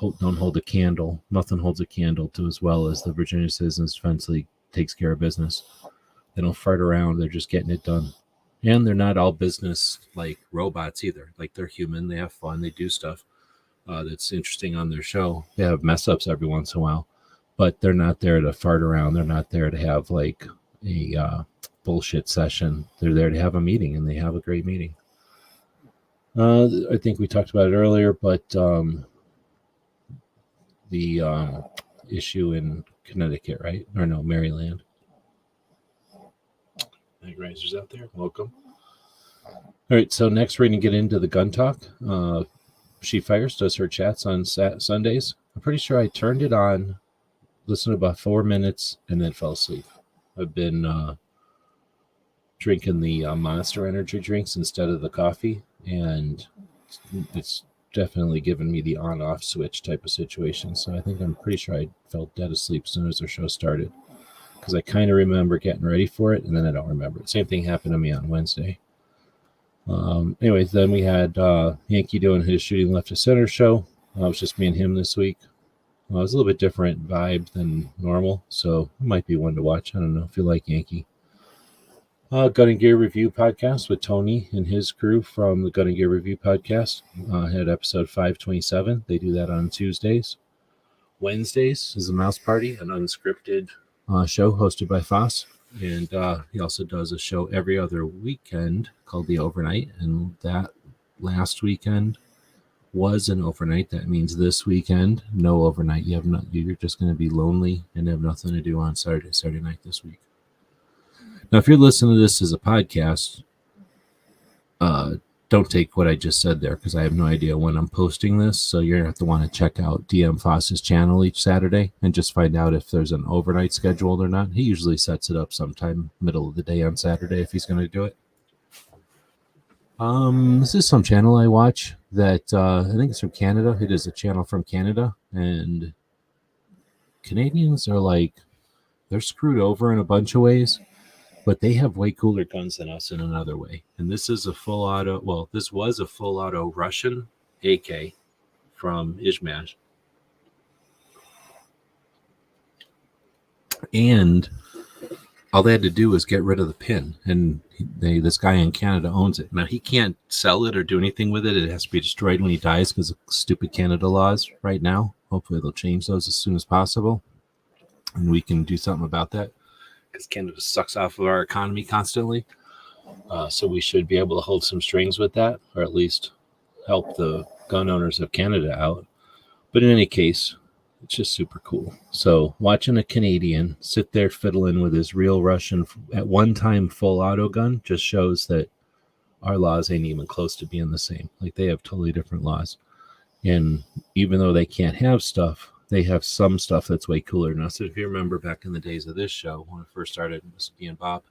don't hold a candle. Nothing holds a candle to as well as the Virginia Citizens Defense League takes care of business. They don't fart around. They're just getting it done. And they're not all business like robots either. Like, they're human. They have fun. They do stuff that's interesting on their show. They have mess ups every once in a while, but they're not there to fart around. They're not there to have like a bullshit session. They're there to have a meeting, and they have a great meeting. I think we talked about it earlier, but the issue in Connecticut, right? Or no, Maryland. Night Risers out there, welcome. All right, so next we're going to get into the gun talk. She Fires does her chats on Sundays. I'm pretty sure I turned it on, listened to about 4 minutes, and then fell asleep. I've been drinking the Monster energy drinks instead of the coffee, and it's definitely given me the on-off switch type of situation. So I think I'm pretty sure I fell dead asleep as soon as the show started, because I kind of remember getting ready for it, and then I don't remember it. Same thing happened to me on Wednesday. Anyways, then we had Yankee doing his Shooting Left to Center show. It was just me and him this week. It was a little bit different vibe than normal, so it might be one to watch. I don't know if you like Yankee. Gun and Gear Review podcast with Tony and his crew from the Gun and Gear Review podcast. Had episode 527. They do that on Tuesdays. Wednesdays is the Mouse Party, an unscripted show hosted by Foss. And he also does a show every other weekend called The Overnight. And that last weekend was an overnight. That means this weekend, no overnight. You're just going to be lonely and have nothing to do on Saturday night this week. Now, if you're listening to this as a podcast, don't take what I just said there, because I have no idea when I'm posting this. So you're going to have to want to check out DM Foss's channel each Saturday and just find out if there's an overnight scheduled or not. He usually sets it up sometime middle of the day on Saturday if he's going to do it. This is some channel I watch that I think it's from Canada. It is a channel from Canada, and Canadians are like, they're screwed over in a bunch of ways, but they have way cooler guns than us in another way. And this is a full auto, well, this was a full auto Russian AK from ICYMI. And all they had to do was get rid of the pin, and this guy in Canada owns it. Now, he can't sell it or do anything with it. It has to be destroyed when he dies because of stupid Canada laws right now. Hopefully they'll change those as soon as possible, and we can do something about that, because Canada sucks off of our economy constantly. So we should be able to hold some strings with that, or at least help the gun owners of Canada out. But in any case, it's just super cool. So watching a Canadian sit there fiddling with his real Russian, at one time full auto gun, just shows that our laws ain't even close to being the same. Like, they have totally different laws. And even though they can't have stuff, they have some stuff that's way cooler than us. So if you remember back in the days of this show, when I first started, this would be in Bob,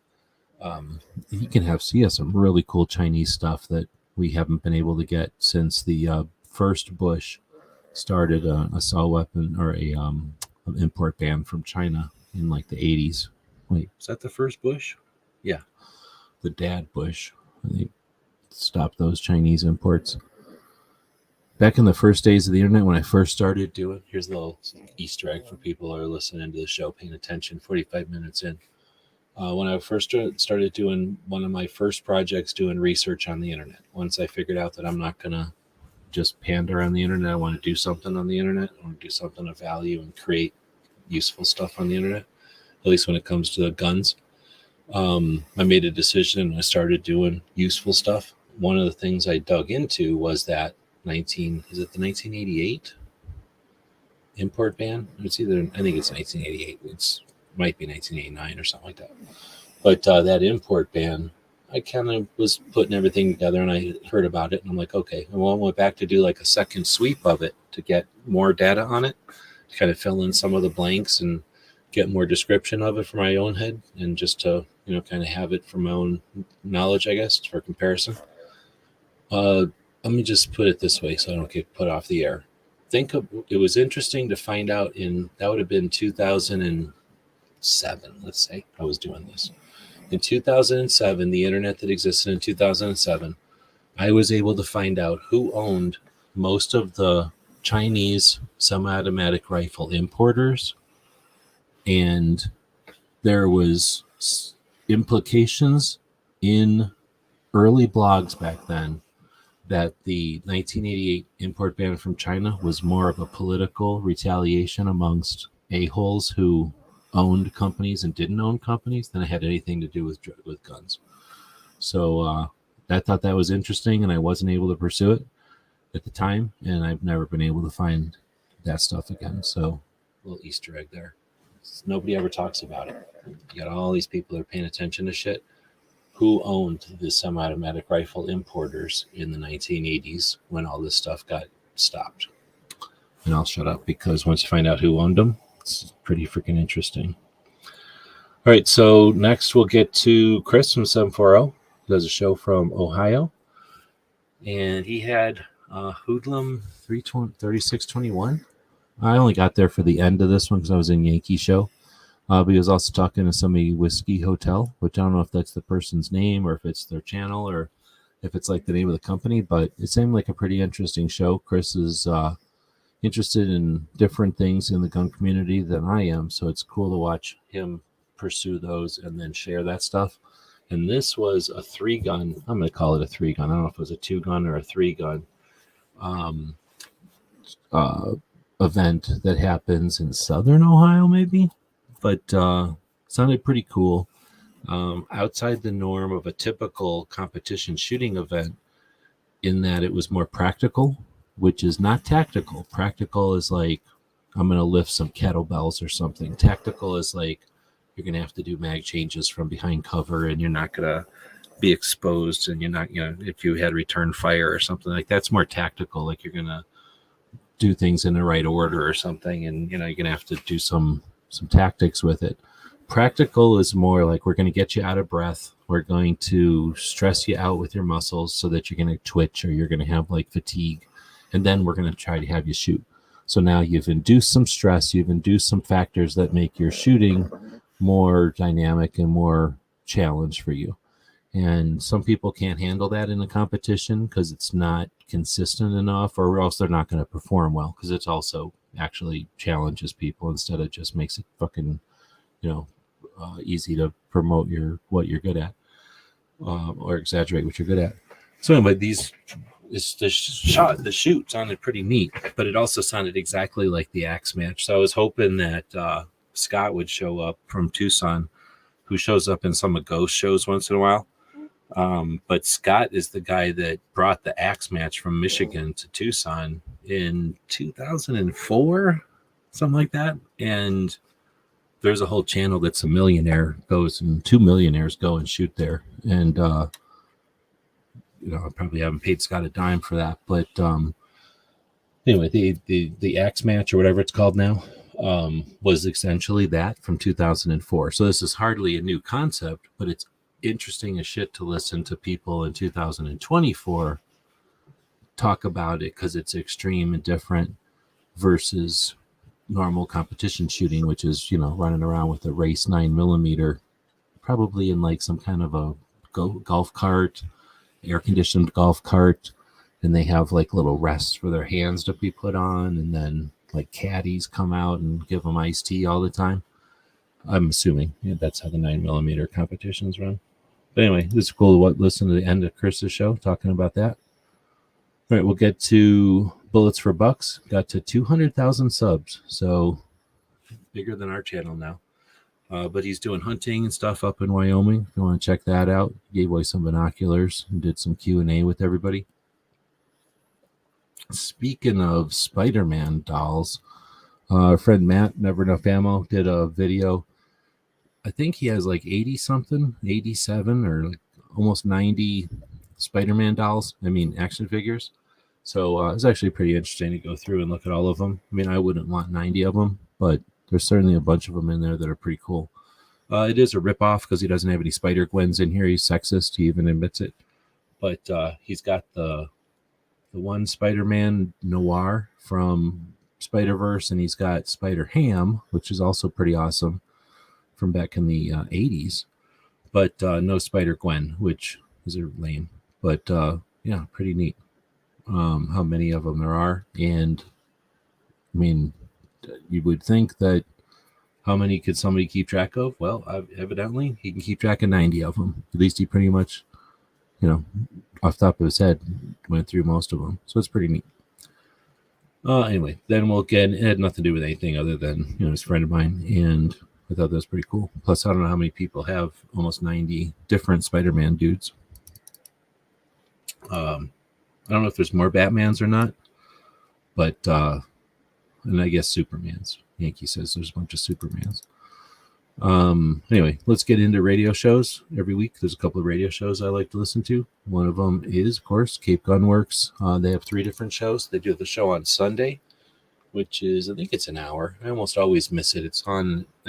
he can see some really cool Chinese stuff that we haven't been able to get since the first Bush started an assault weapon or an import ban from China in like the 80s. Wait, is that the first Bush? Yeah, the dad Bush. They stopped those Chinese imports. Back in the first days of the internet, when I first started doing, here's a little Easter egg for people who are listening to the show, paying attention, 45 minutes in. When I first started doing one of my first projects, doing research on the internet, once I figured out that I'm not going to just pander on the internet, I want to do something on the internet. I want to do something of value and create useful stuff on the internet, at least when it comes to guns. I made a decision and I started doing useful stuff. One of the things I dug into was that the 1988 import ban? I think it's 1988. It might be 1989 or something like that. But that import ban, I kind of was putting everything together and I heard about it and I'm like, okay. And I went back to do like a second sweep of it to get more data on it, to kind of fill in some of the blanks and get more description of it for my own head, and just to, kind of have it for my own knowledge, I guess, for comparison. Let me just put it this way so I don't get put off the air. It was interesting to find out that would have been 2007, let's say, I was doing this. In 2007, the internet that existed in 2007, I was able to find out who owned most of the Chinese semi-automatic rifle importers. And there was implications in early blogs back then that the 1988 import ban from China was more of a political retaliation amongst a-holes who owned companies and didn't own companies than it had anything to do with guns. So I thought that was interesting, and I wasn't able to pursue it at the time, and I've never been able to find that stuff again. So a little Easter egg there. Nobody ever talks about it. You got all these people that are paying attention to shit. Who owned the semi-automatic rifle importers in the 1980s when all this stuff got stopped? And I'll shut up, because once you find out who owned them, it's pretty freaking interesting. All right, so next we'll get to Chris from 740, who does a show from Ohio. And he had Hoodlum 3621. I only got there for the end of this one because I was in Yankee show. But he was also talking to somebody, Whiskey Hotel, which I don't know if that's the person's name or if it's their channel or if it's like the name of the company, but it seemed like a pretty interesting show. Chris is interested in different things in the gun community than I am, so it's cool to watch him pursue those and then share that stuff. And this was a 3-gun, I'm going to call it a 3-gun. I don't know if it was a 2-gun or a 3-gun event that happens in southern Ohio, maybe. But sounded pretty cool. Outside the norm of a typical competition shooting event, in that it was more practical, which is not tactical. Practical is like, I'm going to lift some kettlebells or something. Tactical is like, you're going to have to do mag changes from behind cover, and you're not going to be exposed, and you're not, if you had return fire or something like that's more tactical. Like, you're going to do things in the right order or something, and you're going to have to do some tactics with it. Practical is more like, we're going to get you out of breath. We're going to stress you out with your muscles so that you're going to twitch or you're going to have like fatigue. And then we're going to try to have you shoot. So now you've induced some stress. You've induced some factors that make your shooting more dynamic and more challenge for you. And some people can't handle that in a competition because it's not consistent enough, or else they're not going to perform well, because it's also actually challenges people instead of just makes it fucking, easy to promote what you're good at, or exaggerate what you're good at. So anyway, the shoot sounded pretty neat, but it also sounded exactly like the axe match. So I was hoping that Scott would show up from Tucson, who shows up in some of Ghost shows once in a while. But Scott is the guy that brought the axe match from Michigan to Tucson in 2004, something like that. And there's a whole channel that's a millionaire goes, and 2 millionaires go and shoot there. And, I probably haven't paid Scott a dime for that. But anyway, the axe match, or whatever it's called now, was essentially that from 2004. So this is hardly a new concept, but it's interesting as shit to listen to people in 2024 talk about it, because it's extreme and different versus normal competition shooting, which is running around with a race 9mm, probably in like some kind of a golf cart, air conditioned golf cart, and they have like little rests for their hands to be put on, and then like caddies come out and give them iced tea all the time. I'm assuming that's how the 9mm competitions run. But anyway, this is cool to listen to the end of Chris's show talking about that. All right, we'll get to Bullets for Bucks. Got to 200,000 subs, so bigger than our channel now. But he's doing hunting and stuff up in Wyoming. If you want to check that out, gave away some binoculars and did some Q&A with everybody. Speaking of Spider-Man dolls, our friend Matt, Never Enough Ammo, did a video. I think he has like 87 or like almost 90 Spider-Man dolls. Action figures. So it's actually pretty interesting to go through and look at all of them. I wouldn't want 90 of them, but there's certainly a bunch of them in there that are pretty cool. It is a ripoff because he doesn't have any Spider-Gwens in here. He's sexist. He even admits it. But he's got the one Spider-Man Noir from Spider-Verse, and he's got Spider-Ham, which is also pretty awesome, from back in the 80s, but no Spider-Gwen, which is lame, but pretty neat how many of them there are. And you would think that how many could somebody keep track of? Well, evidently he can keep track of 90 of them. At least he pretty much, off the top of his head, went through most of them, so it's pretty neat. Anyway, then we'll get, it had nothing to do with anything other than his friend of mine, and I thought that was pretty cool. Plus, I don't know how many people have almost 90 different Spider-Man dudes. I don't know if there's more Batmans or not, but, and I guess Supermans. Yankee says there's a bunch of Supermans. Anyway, let's get into radio shows. Every week, there's a couple of radio shows I like to listen to. One of them is, of course, Cape Gunworks. They have 3 different shows. They do the show on Sunday, which is, I think it's an hour. I almost always miss it. It's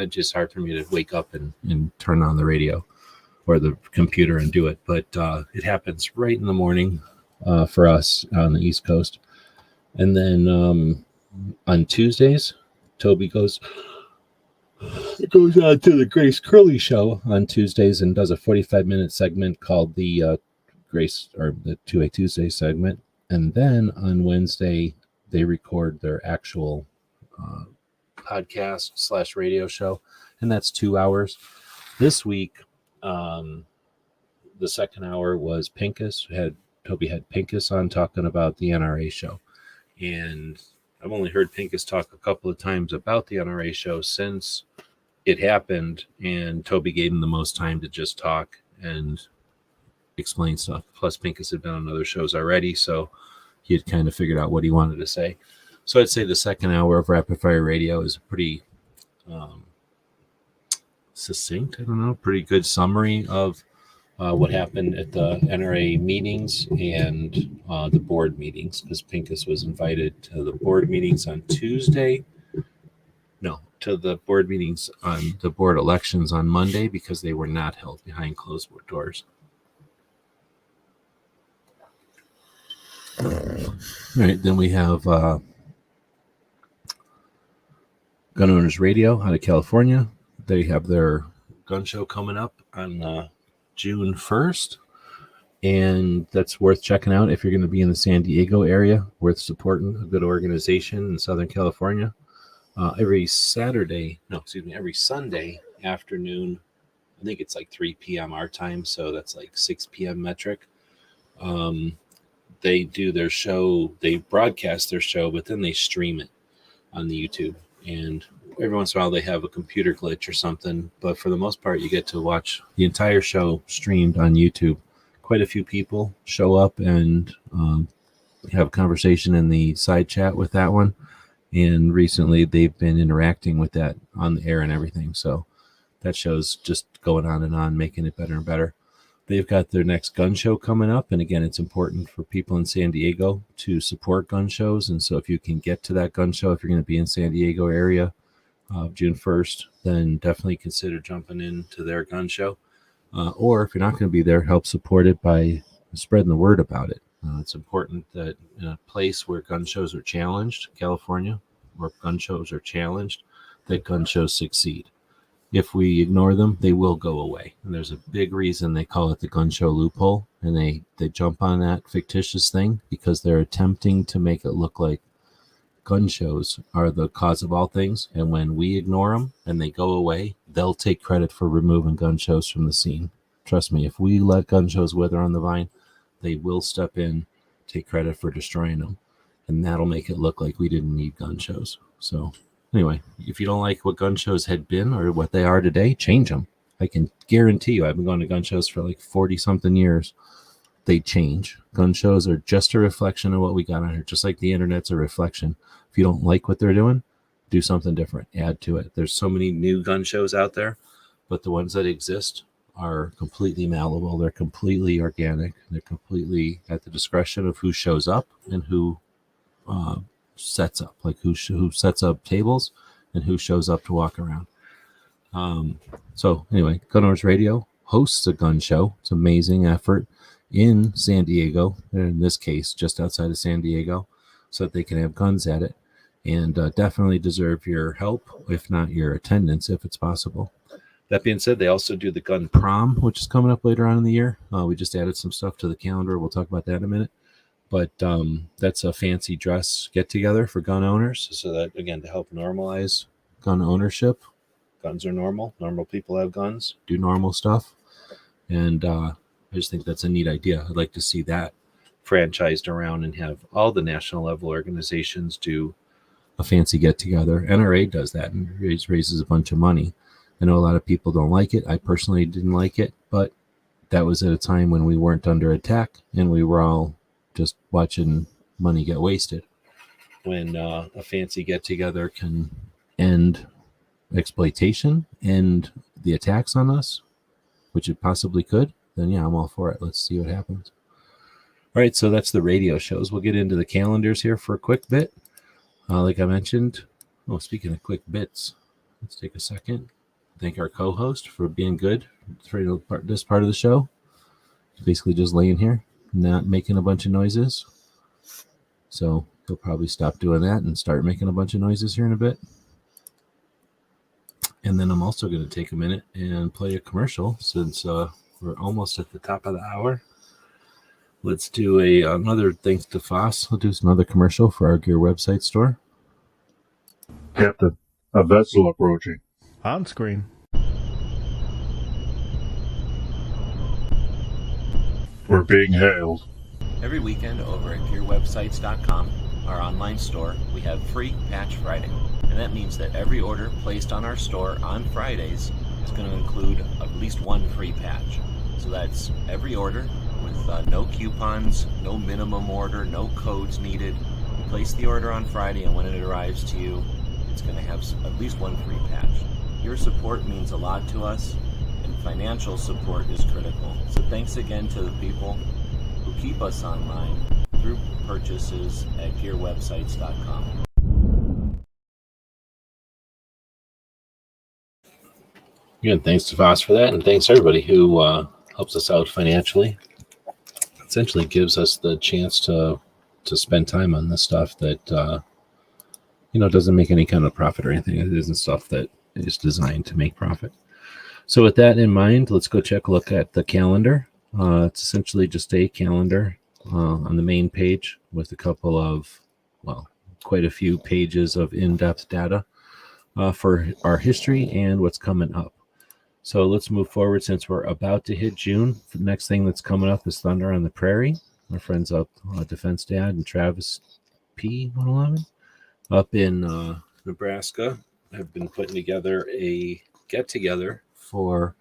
just hard for me to wake up and turn on the radio or the computer and do it. But it happens right in the morning for us on the East Coast. And then on Tuesdays, Toby goes on to the Grace Curley show on Tuesdays and does a 45-minute segment called the Grace, or the 2A Tuesday segment. And then on Wednesday, they record their actual podcast / radio show, and that's 2 hours. This week, the second hour was Pincus. Toby had Pincus on talking about the NRA show, and I've only heard Pincus talk a couple of times about the NRA show since it happened, and Toby gave him the most time to just talk and explain stuff. Plus, Pincus had been on other shows already, so he had kind of figured out what he wanted to say. So I'd say the second hour of Rapid Fire Radio is a pretty succinct, pretty good summary of what happened at the NRA meetings and the board meetings, because Pincus was invited to the board meetings on to the board meetings on the board elections on Monday because they were not held behind closed doors. All right, then we have Gun Owners Radio out of California. They have their gun show coming up on June 1st, and that's worth checking out if you're going to be in the San Diego area. Worth supporting a good organization in Southern California. Every Sunday afternoon, I think it's like 3 p.m. our time, so that's like 6 p.m. metric. They do their show, they broadcast their show, but then they stream it on the YouTube. And every once in a while they have a computer glitch or something, but for the most part, you get to watch the entire show streamed on YouTube. Quite a few people show up and have a conversation in the side chat with that one. And recently they've been interacting with that on the air and everything. So that show's just going on, making it better and better. They've got their next gun show coming up. And again, it's important for people in San Diego to support gun shows. And so if you can get to that gun show, if you're going to be in San Diego area June 1st, then definitely consider jumping into their gun show. Or if you're not going to be there, help support it by spreading the word about it. It's important that in a place where gun shows are challenged, California, where gun shows are challenged, that gun shows succeed. If we ignore them, they will go away. And there's a big reason they call it the gun show loophole. And they jump on that fictitious thing because they're attempting to make it look like gun shows are the cause of all things. And when we ignore them and they go away, they'll take credit for removing gun shows from the scene. Trust me, if we let gun shows wither on the vine, they will step in, take credit for destroying them. And that'll make it look like we didn't need gun shows. So anyway, if you don't like what gun shows had been or what they are today, change them. I can guarantee you, I've been going to gun shows for like 40-something years. They change. Gun shows are just a reflection of what we got on here, just like the internet's a reflection. If you don't like what they're doing, do something different. Add to it. There's so many new gun shows out there, but the ones that exist are completely malleable. They're completely organic. They're completely at the discretion of who shows up and who sets up, like who sets up tables and who shows up to walk around. So anyway, Gun Owners Radio hosts a gun show. It's an amazing effort in San Diego, in this case, just outside of San Diego, so that they can have guns at it, and definitely deserve your help, if not your attendance, if it's possible. That being said, they also do the gun prom, which is coming up later on in the year. We just added some stuff to the calendar. We'll talk about that in a minute. But that's a fancy dress get-together for gun owners. So that, again, to help normalize gun ownership. Guns are normal. Normal people have guns, do normal stuff. And I just think that's a neat idea. I'd like to see that franchised around and have all the national level organizations do a fancy get-together. NRA does that and raises a bunch of money. I know a lot of people don't like it. I personally didn't like it, but that was at a time when we weren't under attack and we were all just watching money get wasted. When a fancy get-together can end exploitation, end the attacks on us, which it possibly could, then yeah, I'm all for it. Let's see what happens. All right, so that's the radio shows. We'll get into the calendars here for a quick bit. Like I mentioned, speaking of quick bits, let's take a second. Thank our co-host for being good for this part of the show. Basically just laying here, not making a bunch of noises. So he'll probably stop doing that and start making a bunch of noises here in a bit. And then I'm also going to take a minute and play a commercial since we're almost at the top of the hour. Let's do another thanks to Foss. I'll do another commercial for our gear website store. Captain, a vessel approaching. On screen. We're being hailed. Every weekend over at gearwebsites.com, our online store, we have free Patch Friday. And that means that every order placed on our store on Fridays is going to include at least one free patch. So that's every order with no coupons, no minimum order, no codes needed. You place the order on Friday, and when it arrives to you, it's going to have at least one free patch. Your support means a lot to us, and financial support is critical. So thanks again to the people who keep us online through purchases at gearwebsites.com. Again, thanks to Voss for that, and thanks to everybody who helps us out financially. Essentially gives us the chance to spend time on this stuff that doesn't make any kind of profit or anything. It isn't stuff that is designed to make profit. So with that in mind, let's go look at the calendar. It's essentially just a calendar on the main page with a couple of, quite a few pages of in-depth data for our history and what's coming up. So let's move forward since we're about to hit June. The next thing that's coming up is Thunder on the Prairie. Our friends up Defense Dad and Travis P. 111 up in Nebraska have been putting together a get-together for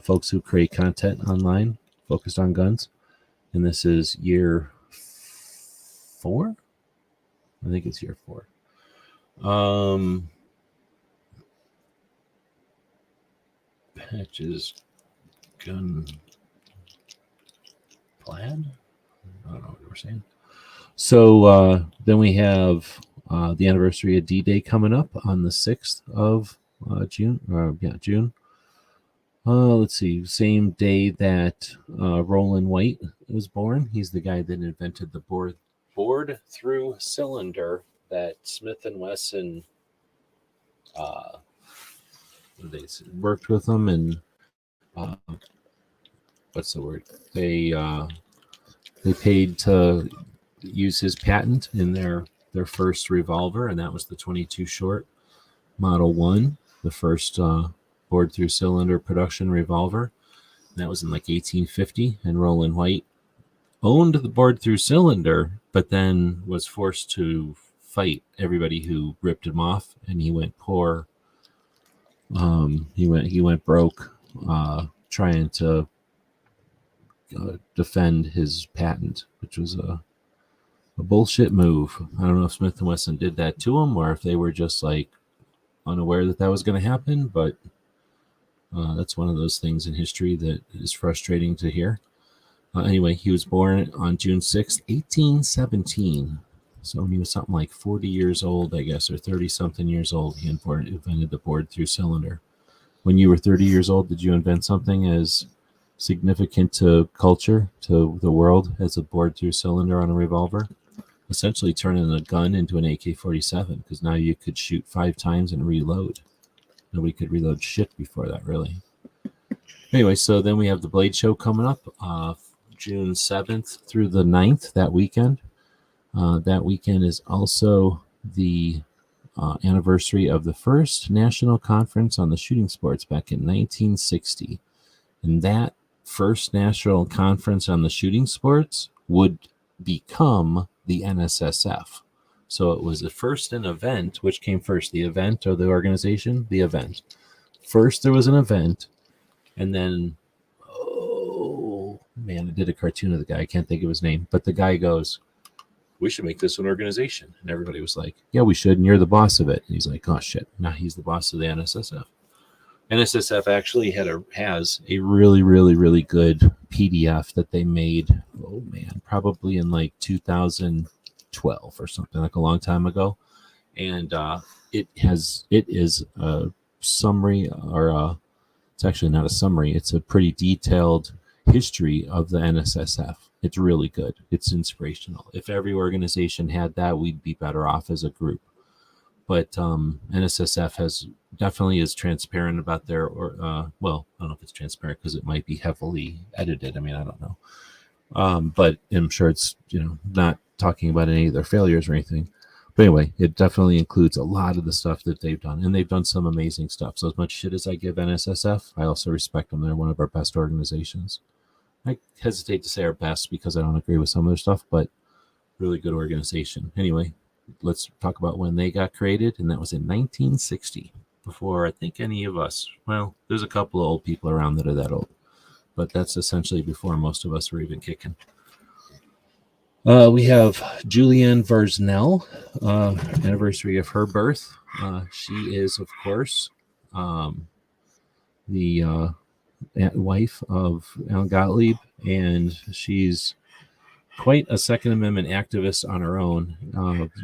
folks who create content online focused on guns. And this is year 4? I think it's year 4. Patches gun plaid? I don't know what we're saying. So then we have the anniversary of D-Day coming up on the 6th of June. June. Let's see. Same day that Roland White was born. He's the guy that invented the bored-through cylinder that Smith & Wesson they worked with them, and what's the word? They paid to use his patent in their first revolver, and that was the 22 short Model 1, the first bored through cylinder production revolver. And that was in like 1850, and Roland White owned the bored through cylinder, but then was forced to fight everybody who ripped him off, and he went poor. He went broke trying to defend his patent, which was a bullshit move. I don't know if Smith & Wesson did that to him or if they were just like unaware that was going to happen, but that's one of those things in history that is frustrating to hear. Anyway, he was born on June 6th, 1817. So when he was something like 40 years old, I guess, or 30-something years old, he invented the bored-through cylinder. When you were 30 years old, did you invent something as significant to culture, to the world, as a bored-through cylinder on a revolver? Essentially turning a gun into an AK-47, because now you could shoot 5 times and reload. Nobody could reload shit before that, really. Anyway, so then we have the Blade Show coming up, June 7th through the 9th, that weekend. That weekend is also the anniversary of the first national conference on the shooting sports back in 1960. And that first national conference on the shooting sports would become the NSSF. So it was the first an event. Which came first, the event or the organization? The event. First there was an event, and then, oh man, I did a cartoon of the guy. I can't think of his name, but the guy goes, "We should make this an organization." And everybody was like, "Yeah, we should, and you're the boss of it." And he's like, "Oh shit, now he's the boss of the NSSF." NSSF actually has a really, really, really good PDF that they made, oh man, probably in like 2012 or something, like a long time ago. And it is a summary, or it's actually not a summary, it's a pretty detailed history of the NSSF. It's really good. It's inspirational. If every organization had that, we'd be better off as a group. But NSSF definitely is transparent about their, I don't know if it's transparent because it might be heavily edited. I mean, I don't know. But I'm sure it's, not talking about any of their failures or anything. But anyway, it definitely includes a lot of the stuff that they've done. And they've done some amazing stuff. So as much shit as I give NSSF, I also respect them. They're one of our best organizations. I hesitate to say our best because I don't agree with some of their stuff, but really good organization. Anyway, let's talk about when they got created, and that was in 1960, before I think any of us, well, there's a couple of old people around that are that old, but that's essentially before most of us were even kicking. We have Julianne Varsnell, anniversary of her birth. She is, of course, the wife of Al Gottlieb, and she's quite a Second Amendment activist on her own,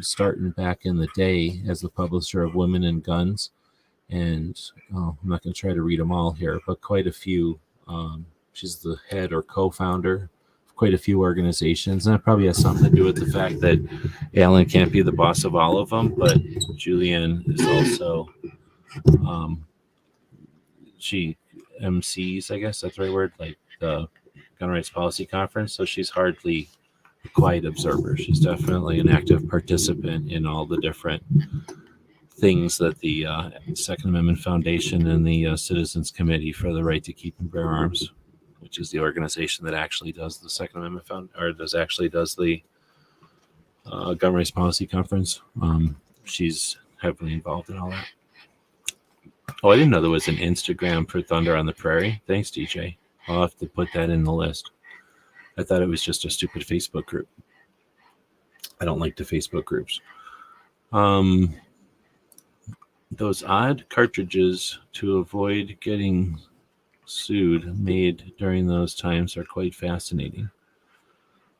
starting back in the day as the publisher of Women and Guns, And I'm not going to try to read them all here, but quite a few. She's the head or co-founder of quite a few organizations, and that probably has something to do with the fact that Alan can't be the boss of all of them, but Julianne is also she MCs, I guess that's the right word, like the Gun Rights Policy Conference. So she's hardly a quiet observer. She's definitely an active participant in all the different things that the Second Amendment Foundation and the Citizens Committee for the Right to Keep and Bear Arms, which is the organization that actually does the Second Amendment does the Gun Rights Policy Conference. She's heavily involved in all that. Oh, I didn't know there was an Instagram for Thunder on the Prairie. Thanks, DJ. I'll have to put that in the list. I thought it was just a stupid Facebook group. I don't like the Facebook groups. Those odd cartridges to avoid getting sued made during those times are quite fascinating.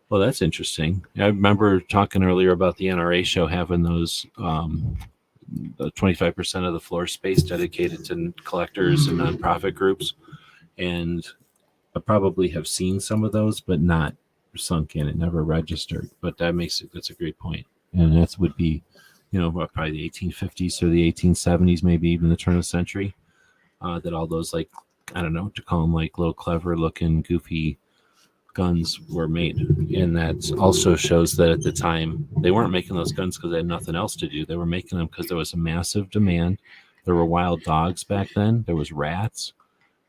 Well, that's interesting. I remember talking earlier about the NRA show having those 25% of the floor space dedicated to collectors and nonprofit groups. And I probably have seen some of those, but not sunk in. It never registered. But that's a great point. And that would be, probably the 1850s or the 1870s, maybe even the turn of the century, that all those, like, I don't know what to call them, like little clever looking, goofy guns were made. And that also shows that at the time, they weren't making those guns because they had nothing else to do. They were making them because there was a massive demand. There were wild dogs back then. There was rats,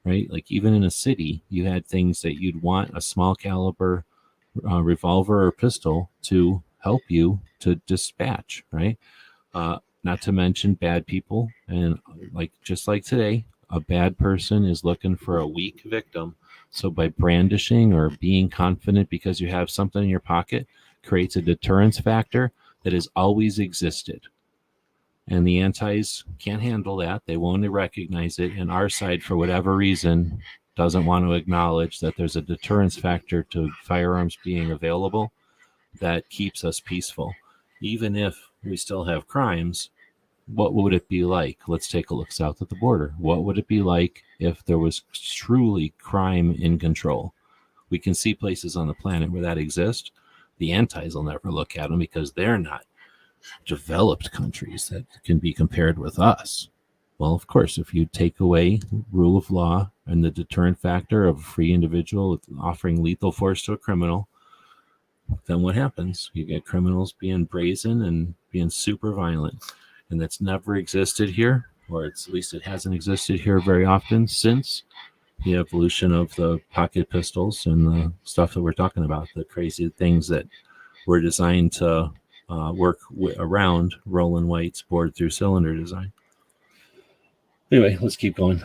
right? Like even in a city, you had things that you'd want a small caliber revolver or pistol to help you to dispatch, right? Not to mention bad people. And just like today, a bad person is looking for a weak victim. So by brandishing or being confident because you have something in your pocket creates a deterrence factor that has always existed. And the antis can't handle that. They won't recognize it. And our side, for whatever reason, doesn't want to acknowledge that there's a deterrence factor to firearms being available that keeps us peaceful. Even if we still have crimes, what would it be like? Let's take a look south at the border. What would it be like if there was truly crime in control? We can see places on the planet where that exists. The antis will never look at them because they're not developed countries that can be compared with us. Well, of course, if you take away rule of law and the deterrent factor of a free individual offering lethal force to a criminal, then what happens? You get criminals being brazen and being super violent. And that's never existed here, or at least it hasn't existed here very often since the evolution of the pocket pistols and the stuff that we're talking about, the crazy things that were designed to work around Roland White's bored through cylinder design. Anyway, let's keep going.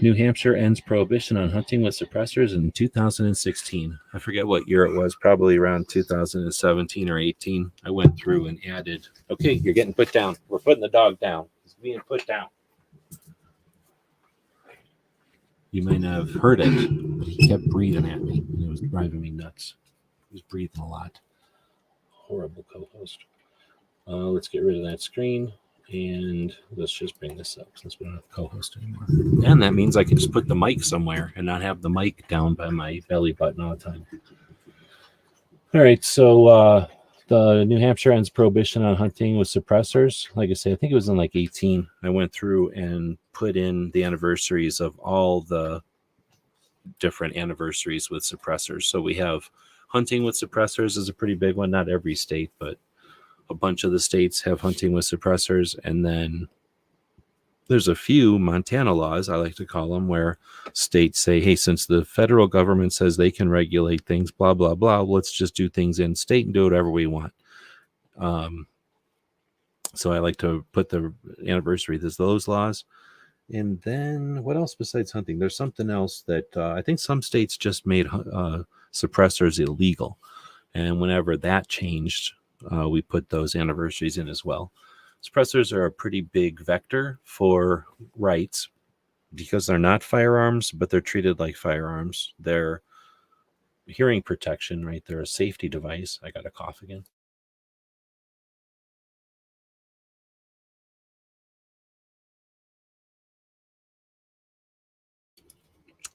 New Hampshire ends prohibition on hunting with suppressors in 2016. I forget what year it was, probably around 2017 or 18. I went through and added, okay, you're getting put down. We're putting the dog down. He's being put down. You might not have heard it, but he kept breathing at me, and it was driving me nuts. He was breathing a lot. Horrible co-host. Let's get rid of that screen. And let's just bring this up since we don't have co-host anymore. And that means I can just put the mic somewhere and not have the mic down by my belly button all the time. All right, so the New Hampshire ends prohibition on hunting with suppressors. Like I say, I think it was in like 18. I went through and put in the anniversaries of all the different anniversaries with suppressors. So we have hunting with suppressors is a pretty big one. Not every state, but a bunch of the states have hunting with suppressors. And then there's a few Montana laws, I like to call them, where states say, hey, since the federal government says they can regulate things, blah, blah, blah, let's just do things in state and do whatever we want. So I like to put the anniversary, there's those laws. And then what else besides hunting? There's something else that I think some states just made suppressors illegal. And whenever that changed, we put those anniversaries in as well. Suppressors are a pretty big vector for rights because they're not firearms, but they're treated like firearms. They're hearing protection, right? They're a safety device. I got a cough again.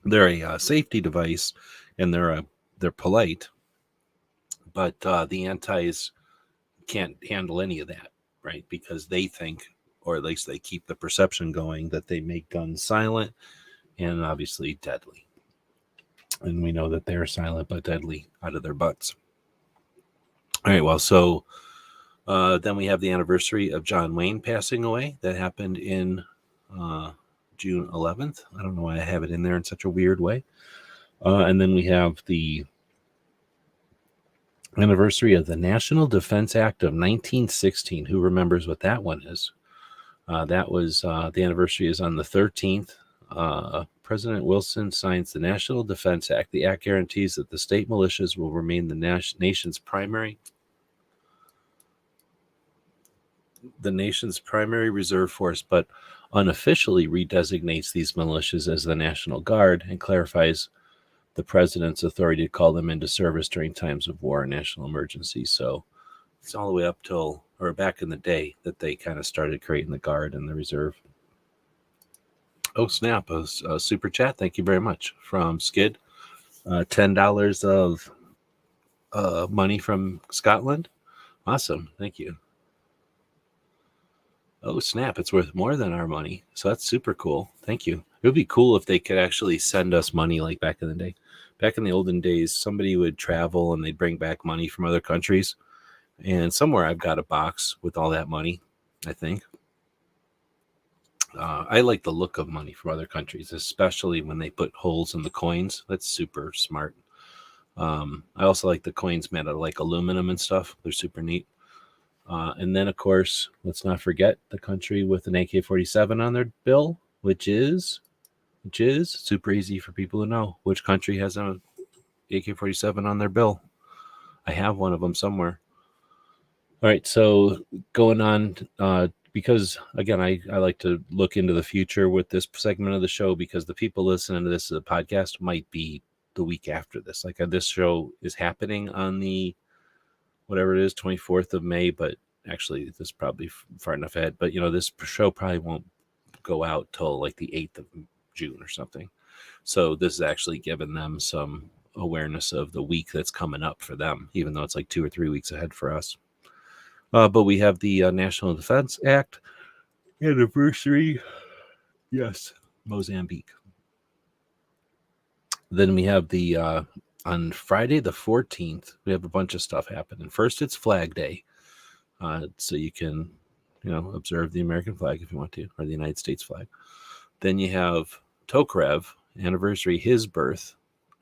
They're a safety device, and they're polite, but the antis can't handle any of that, right? Because they think, or at least they keep the perception going, that they make guns silent and obviously deadly. And we know that they're silent but deadly out of their butts. All right, well, so then we have the anniversary of John Wayne passing away. That happened in June 11th. I don't know why I have it in there in such a weird way. And then we have the anniversary of the National Defense Act of 1916. Who remembers what that one is? That was the anniversary is on the 13th. President Wilson signs the National Defense Act. The act guarantees that the state militias will remain the nation's primary reserve force, but unofficially redesignates these militias as the National Guard and clarifies the president's authority to call them into service during times of war and national emergency. So it's all the way up till, or back in the day, that they kind of started creating the Guard and the Reserve. Oh, snap. A super chat. Thank you very much from Skid. $10 of money from Scotland. Awesome. Thank you. Oh, snap. It's worth more than our money. So that's super cool. Thank you. It would be cool if they could actually send us money like back in the day. Back in the olden days, somebody would travel and they'd bring back money from other countries. And somewhere I've got a box with all that money, I think. I like the look of money from other countries, especially when they put holes in the coins. That's super smart. I also like the coins made out of like aluminum and stuff. They're super neat. And then, of course, let's not forget the country with an AK-47 on their bill, which is super easy for people to know which country has an AK-47 on their bill. I have one of them somewhere. All right, so going on, because, again, I like to look into the future with this segment of the show, because the people listening to this as a podcast might be the week after this. Like, this show is happening on the, whatever it is, 24th of May, but actually this is probably far enough ahead. But, this show probably won't go out till like the 8th of June or something. So this is actually giving them some awareness of the week that's coming up for them, even though it's like 2 or 3 weeks ahead for us. But we have the National Defense Act anniversary. Yes, Mozambique. Then we have the on Friday the 14th, we have a bunch of stuff happening. First, it's Flag Day. So you can, observe the American flag if you want to, or the United States flag. Then you have Tokarev anniversary, his birth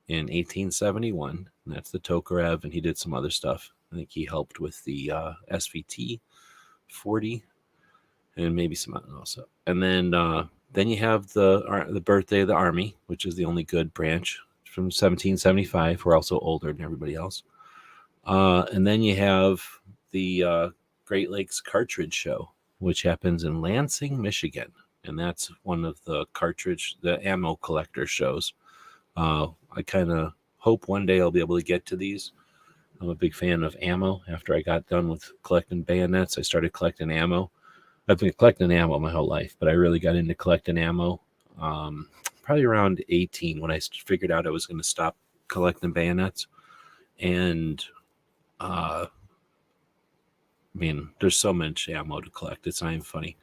in 1871. And that's the Tokarev, and he did some other stuff. I think he helped with the SVT 40 and maybe some also. And then you have the birthday of the Army, which is the only good branch, from 1775. We're also older than everybody else. And then you have the Great Lakes Cartridge Show, which happens in Lansing, Michigan. And that's one of the ammo collector shows. I kind of hope one day I'll be able to get to these. I'm a big fan of ammo. After I got done with collecting bayonets, I started collecting ammo. I've been collecting ammo my whole life, but I really got into collecting ammo probably around 18 when I figured out I was going to stop collecting bayonets. And there's so much ammo to collect. It's not even funny.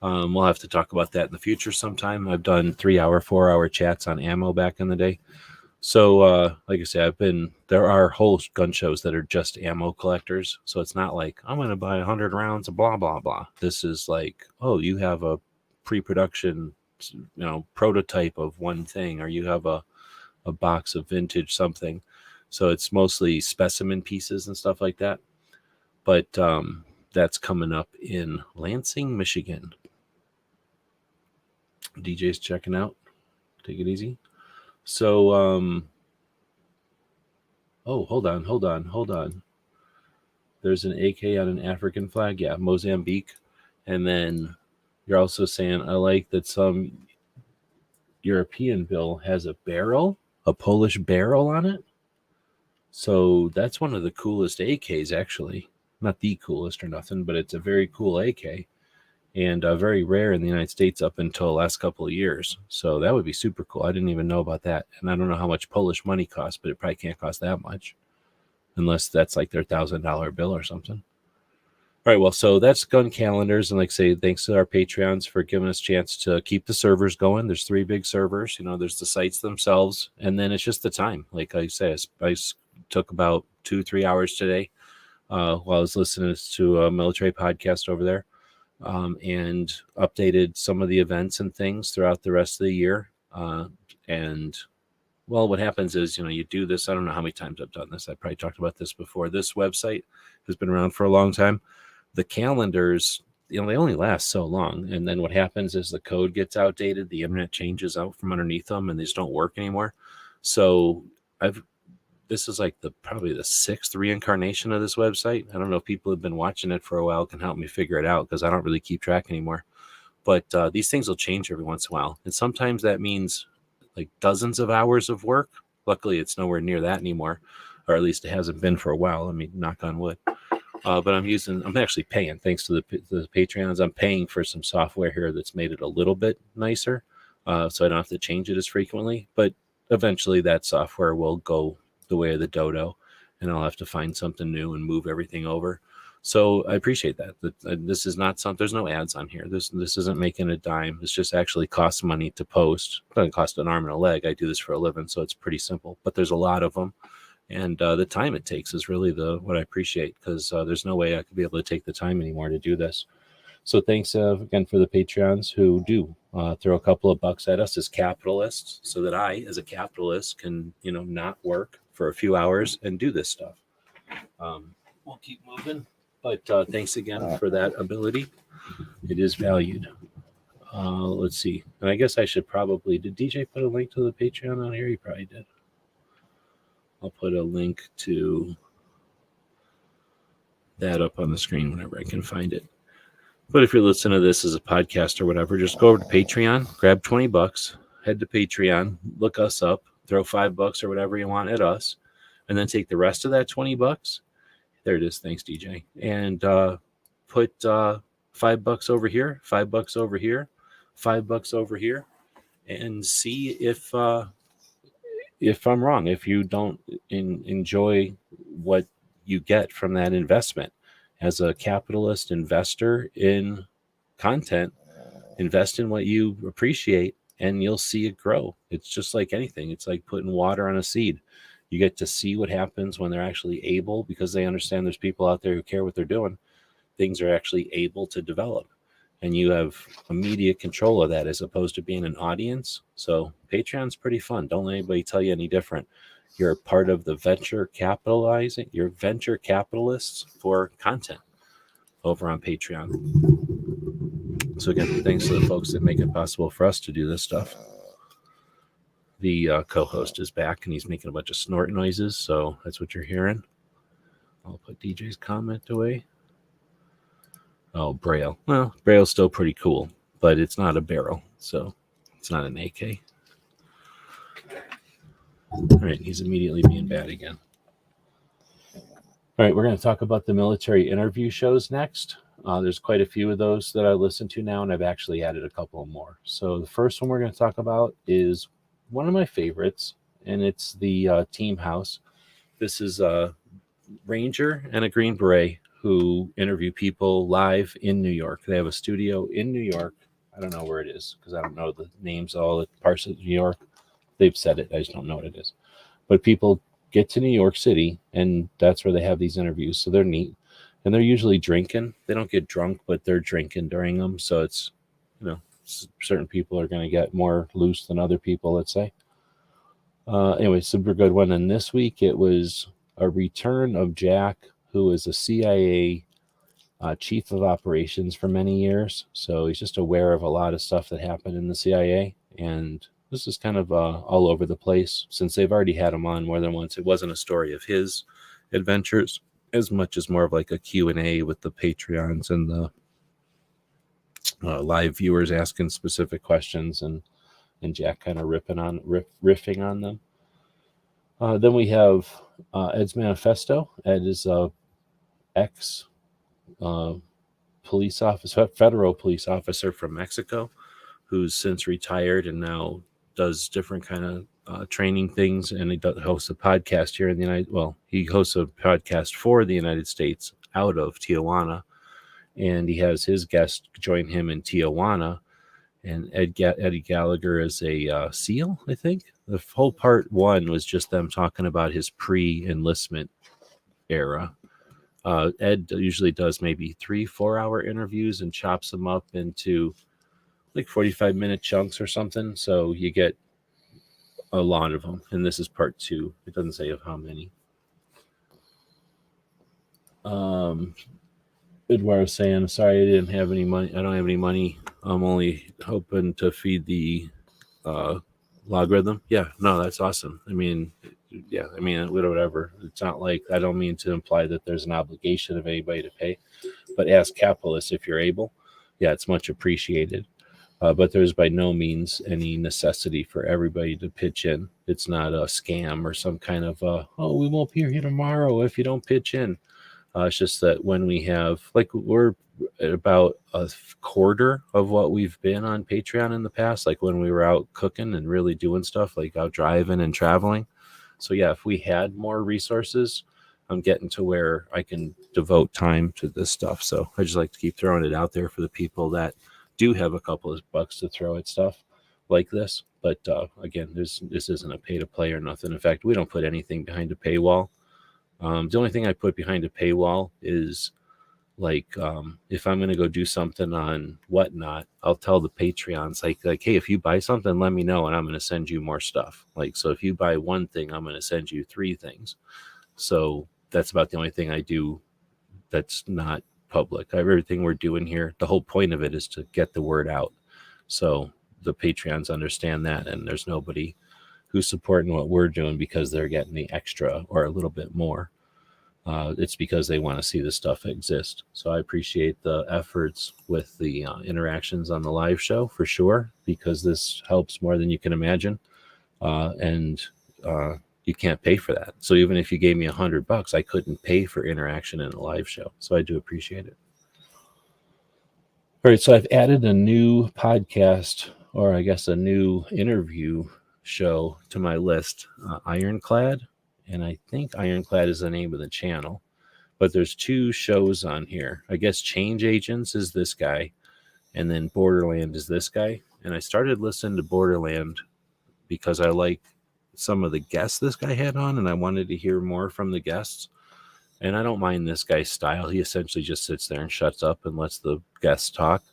We'll have to talk about that in the future sometime. I've done 3-hour, 4-hour chats on ammo back in the day. So, like I said, there are whole gun shows that are just ammo collectors. So it's not like, I'm going to buy 100 rounds of blah, blah, blah. This is like, oh, you have a pre-production, prototype of one thing, or you have a box of vintage something. So it's mostly specimen pieces and stuff like that. But that's coming up in Lansing, Michigan. DJ's checking out. Take it easy. So, hold on. There's an AK on an African flag. Yeah, Mozambique. And then you're also saying, I like that some European bill has a Polish barrel on it. So that's one of the coolest AKs, actually. Not the coolest or nothing, but it's a very cool AK. and very rare in the United States up until the last couple of years. So that would be super cool. I didn't even know about that. And I don't know how much Polish money costs, but it probably can't cost that much unless that's like their $1,000 bill or something. All right, well, so that's gun calendars. And like I say, thanks to our Patreons for giving us a chance to keep the servers going. There's 3 big servers. There's the sites themselves, and then it's just the time. Like I say, I took about 2-3 hours today while I was listening to a military podcast over there, and updated some of the events and things throughout the rest of the year. And well, what happens is, you do this. I don't know how many times I've done this. I probably talked about this before. This website has been around for a long time. The calendars, they only last so long. And then what happens is the code gets outdated. The internet changes out from underneath them and they just don't work anymore. So this is like probably the 6th reincarnation of this website. I don't know if people have been watching it for a while can help me figure it out, because I don't really keep track anymore. But these things will change every once in a while. And sometimes that means like dozens of hours of work. Luckily, it's nowhere near that anymore, or at least it hasn't been for a while. I mean, knock on wood. But I'm actually paying, thanks to the Patreons. I'm paying for some software here that's made it a little bit nicer, so I don't have to change it as frequently. But eventually that software will go the way of the dodo, and I'll have to find something new and move everything over. So I appreciate that. This is not there's no ads on here. This isn't making a dime. This just actually costs money to post. It doesn't cost an arm and a leg. I do this for a living, so it's pretty simple. But there's a lot of them. And the time it takes is really what I appreciate, because there's no way I could be able to take the time anymore to do this. So thanks again for the Patreons who do throw a couple of bucks at us as capitalists, so that I, as a capitalist, can not work for a few hours and do this stuff. We'll keep moving, but thanks again for that ability. It is valued. Let's see. And I guess I should probably, did DJ put a link to the Patreon on here? He probably did. I'll put a link to that up on the screen whenever I can find it. But if you're listening to this as a podcast or whatever, just go over to Patreon, grab $20, head to Patreon, look us up, throw $5 or whatever you want at us, and then take the rest of that $20. There it is. Thanks, DJ. And put $5 over here, $5 over here, $5 over here, and see if I'm wrong, if you don't enjoy what you get from that investment. As a capitalist investor in content, invest in what you appreciate and you'll see it grow. It's just like anything. It's like putting water on a seed. You get to see what happens when they're actually able, because they understand there's people out there who care what they're doing. Things are actually able to develop. And you have immediate control of that as opposed to being an audience. So Patreon's pretty fun. Don't let anybody tell you any different. You're part of the venture capitalizing. You're venture capitalists for content over on Patreon. So again, thanks to the folks that make it possible for us to do this stuff. The co-host is back and he's making a bunch of snort noises. So that's what you're hearing. I'll put DJ's comment away. Oh, Braille. Well, Braille's still pretty cool, but it's not a barrel, so it's not an AK. All right, he's immediately being bad again. All right, we're going to talk about the military interview shows next. There's quite a few of those that I listen to now, and I've actually added a couple more. So the first one we're going to talk about is one of my favorites, and it's the Team House. This is a Ranger and a Green Beret who interview people live in New York. They have a studio in New York. I don't know where it is because I don't know the names of all the parts of New York. They've said it. I just don't know what it is. But people get to New York City, and that's where they have these interviews. So they're neat. And they're usually drinking. They don't get drunk, but they're drinking during them. So it's, certain people are going to get more loose than other people, let's say. Anyway, super good one. And this week it was a return of Jack, who is a CIA chief of operations for many years. So he's just aware of a lot of stuff that happened in the CIA. And this is kind of all over the place, since they've already had him on more than once. It wasn't a story of his adventures as much as more of like a Q&A with the Patreons and the live viewers asking specific questions, and Jack kind of riffing on them. Then we have Ed's Manifesto. Ed is ex federal police officer from Mexico, who's since retired and now does different kind of training things. And he hosts a podcast here in the he hosts a podcast for the United States out of Tijuana. And he has his guest join him in Tijuana. And Eddie Gallagher is a SEAL, I think. The whole part one was just them talking about his pre-enlistment era. Ed usually does maybe 3-4 hour interviews and chops them up into like 45-minute chunks or something. So you get a lot of them. And this is part 2. It doesn't say of how many. Eduardo was saying, sorry, I didn't have any money. I don't have any money. I'm only hoping to feed the logarithm. Yeah, no, that's awesome. I mean, whatever. It's not like, I don't mean to imply that there's an obligation of anybody to pay, but as capitalists, if you're able, yeah, it's much appreciated. But there's by no means any necessity for everybody to pitch in. It's not a scam or some kind of, we won't be here tomorrow if you don't pitch in. It's just that when we have, like, we're at about a quarter of what we've been on Patreon in the past, like when we were out cooking and really doing stuff, like out driving and traveling. So yeah, if we had more resources, I'm getting to where I can devote time to this stuff. So I just like to keep throwing it out there for the people that do have a couple of bucks to throw at stuff like this. But again, this isn't a pay to play or nothing. In fact, we don't put anything behind a paywall. The only thing I put behind a paywall is like if I'm going to go do something on Whatnot, I'll tell the Patreons like, hey, if you buy something, let me know and I'm going to send you more stuff. Like, so if you buy one thing, I'm going to send you 3 things. So that's about the only thing I do that's not public. Everything we're doing here, the whole point of it is to get the word out. So the Patreons understand that, and there's nobody who's supporting what we're doing because they're getting the extra or a little bit more. It's because they want to see this stuff exist. So I appreciate the efforts with the interactions on the live show for sure, because this helps more than you can imagine. And you can't pay for that. So even if you gave me $100, I couldn't pay for interaction in a live show. So I do appreciate it. All right. So I've added a new podcast, or I guess a new interview show to my list, Ironclad. And I think Ironclad is the name of the channel, but there's 2 shows on here. I guess Change Agents is this guy, and then Borderland is this guy. And I started listening to Borderland because I like some of the guests this guy had on, and I wanted to hear more from the guests. And I don't mind this guy's style. He essentially just sits there and shuts up and lets the guests talk,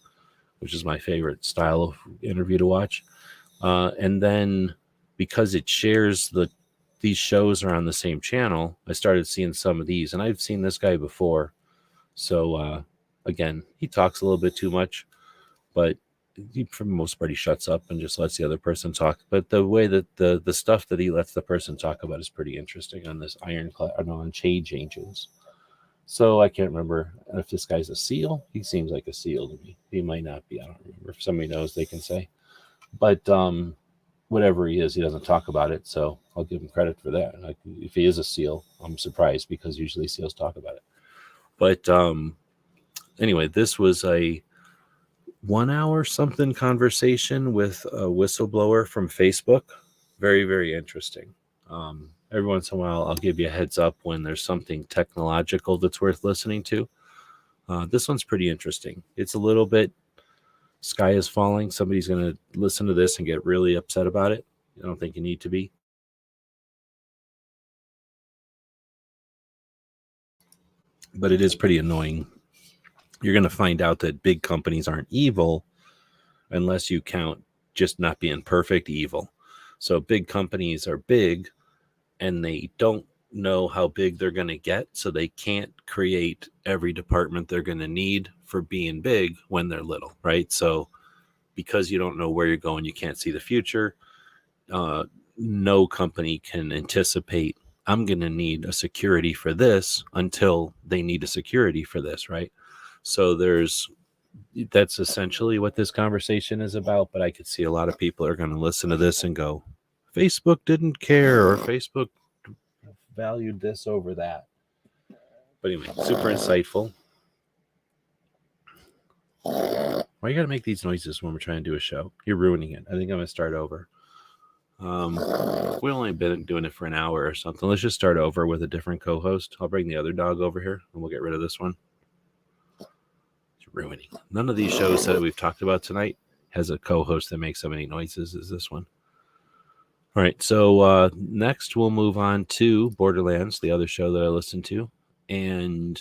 which is my favorite style of interview to watch. And then because it shares these shows are on the same channel, I started seeing some of these, and I've seen this guy before. So again, he talks a little bit too much, but for the most part, he shuts up and just lets the other person talk. But the way that the stuff that he lets the person talk about is pretty interesting on this on Change Agents. So I can't remember if this guy's a SEAL. He seems like a SEAL to me. He might not be. I don't remember. If somebody knows, they can say. But whatever he is, he doesn't talk about it. So I'll give him credit for that. Like, if he is a SEAL, I'm surprised because usually SEALs talk about it. But anyway, this was a 1 hour something conversation with a whistleblower from Facebook. Very, very interesting. Every once in a while, I'll give you a heads up when there's something technological that's worth listening to. This one's pretty interesting. It's a little bit sky is falling. Somebody's going to listen to this and get really upset about it. I don't think you need to be. But it is pretty annoying. You're going to find out that big companies aren't evil unless you count just not being perfect evil. So big companies are big and they don't know how big they're going to get. So they can't create every department they're going to need for being big when they're little, right? So because you don't know where you're going, you can't see the future. No company can anticipate, I'm going to need a security for this until they need a security for this, right? So that's essentially what this conversation is about. But I could see a lot of people are going to listen to this and go, Facebook didn't care, or Facebook valued this over that. But anyway, super insightful. Why you gotta make these noises when we're trying to do a show? You're ruining it. I think I'm gonna start over. We've only been doing it for an hour or something. Let's just start over with a different co-host. I'll bring the other dog over here and we'll get rid of this one. It's ruining. None of these shows that we've talked about tonight has a co-host that makes so many noises as this one. All right, so next we'll move on to Borderlands, the other show that I listened to, and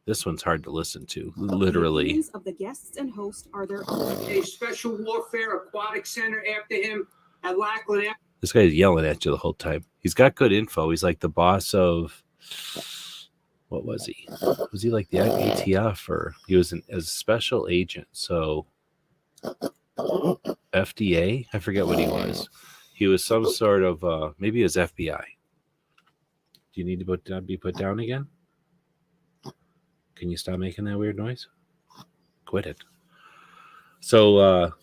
this one's hard to listen to, literally. The opinions of the guests and hosts are their own. A special warfare aquatic center after him at Lackland. This guy's yelling at you the whole time. He's got good info. He's like the boss of, what was he? Was he like the ATF, or he was a special agent? So FDA? I forget what he was. He was some sort of, maybe it was FBI. Do you need to be put down again? Can you stop making that weird noise? Quit it. So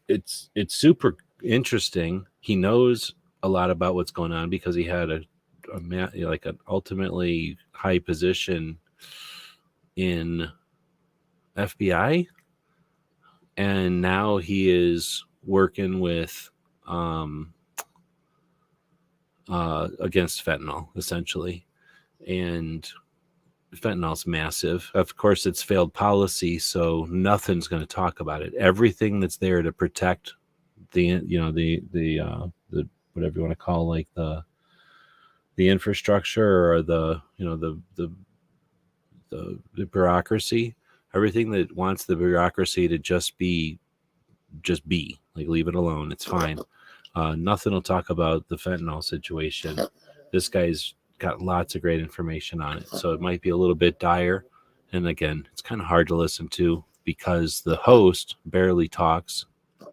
it's super interesting. He knows a lot about what's going on because he had an ultimately high position in FBI, and now he is working with against fentanyl, essentially. And fentanyl's massive. Of course, it's failed policy, so nothing's going to talk about it. Everything that's there to protect the whatever you want to call, like the infrastructure or the bureaucracy, everything that wants the bureaucracy to just be, like, leave it alone. It's fine. Nothing will talk about the fentanyl situation. This guy's got lots of great information on it, so it might be a little bit dire. And again, it's kind of hard to listen to because the host barely talks,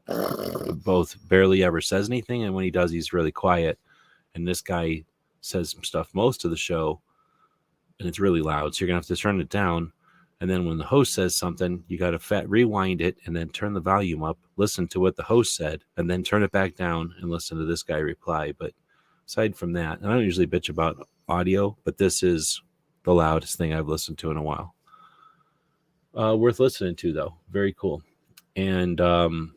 both barely ever says anything, and when he does, he's really quiet. And this guy says some stuff most of the show, and it's really loud, so you're gonna have to turn it down. And then when the host says something, you got to rewind it and then turn the volume up, listen to what the host said, and then turn it back down and listen to this guy reply. But aside from that, and I don't usually bitch about audio, but this is the loudest thing I've listened to in a while. Worth listening to, though. Very cool. And not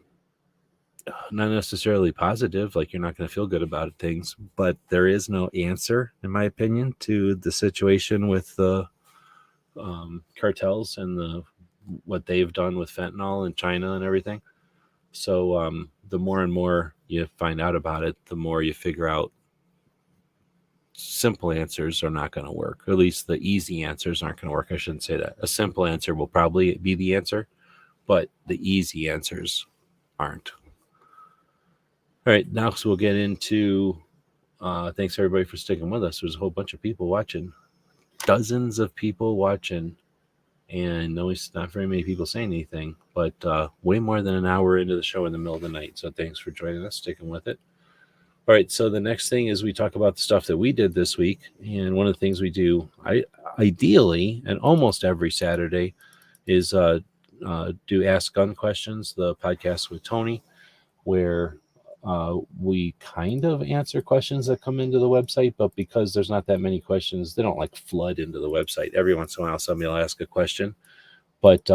necessarily positive, like you're not going to feel good about things, but there is no answer, in my opinion, to the situation with the cartels and what they've done with fentanyl in China and everything. So the more and more you find out about it, the more you figure out simple answers are not going to work. Or at least the easy answers aren't going to work. I shouldn't say that. A simple answer will probably be the answer, but the easy answers aren't. All right, now so we'll get into thanks everybody for sticking with us. There's a whole bunch of people watching. Dozens of people watching, and always not very many people saying anything, but way more than an hour into the show in the middle of the night. So thanks for joining us, sticking with it. All right, so the next thing is we talk about the stuff that we did this week, and one of the things we do, ideally, and almost every Saturday, is do Ask Gun Questions, the podcast with Tony, where we kind of answer questions that come into the website, but because there's not that many questions, they don't like flood into the website. Every once in a while, somebody will ask a question, but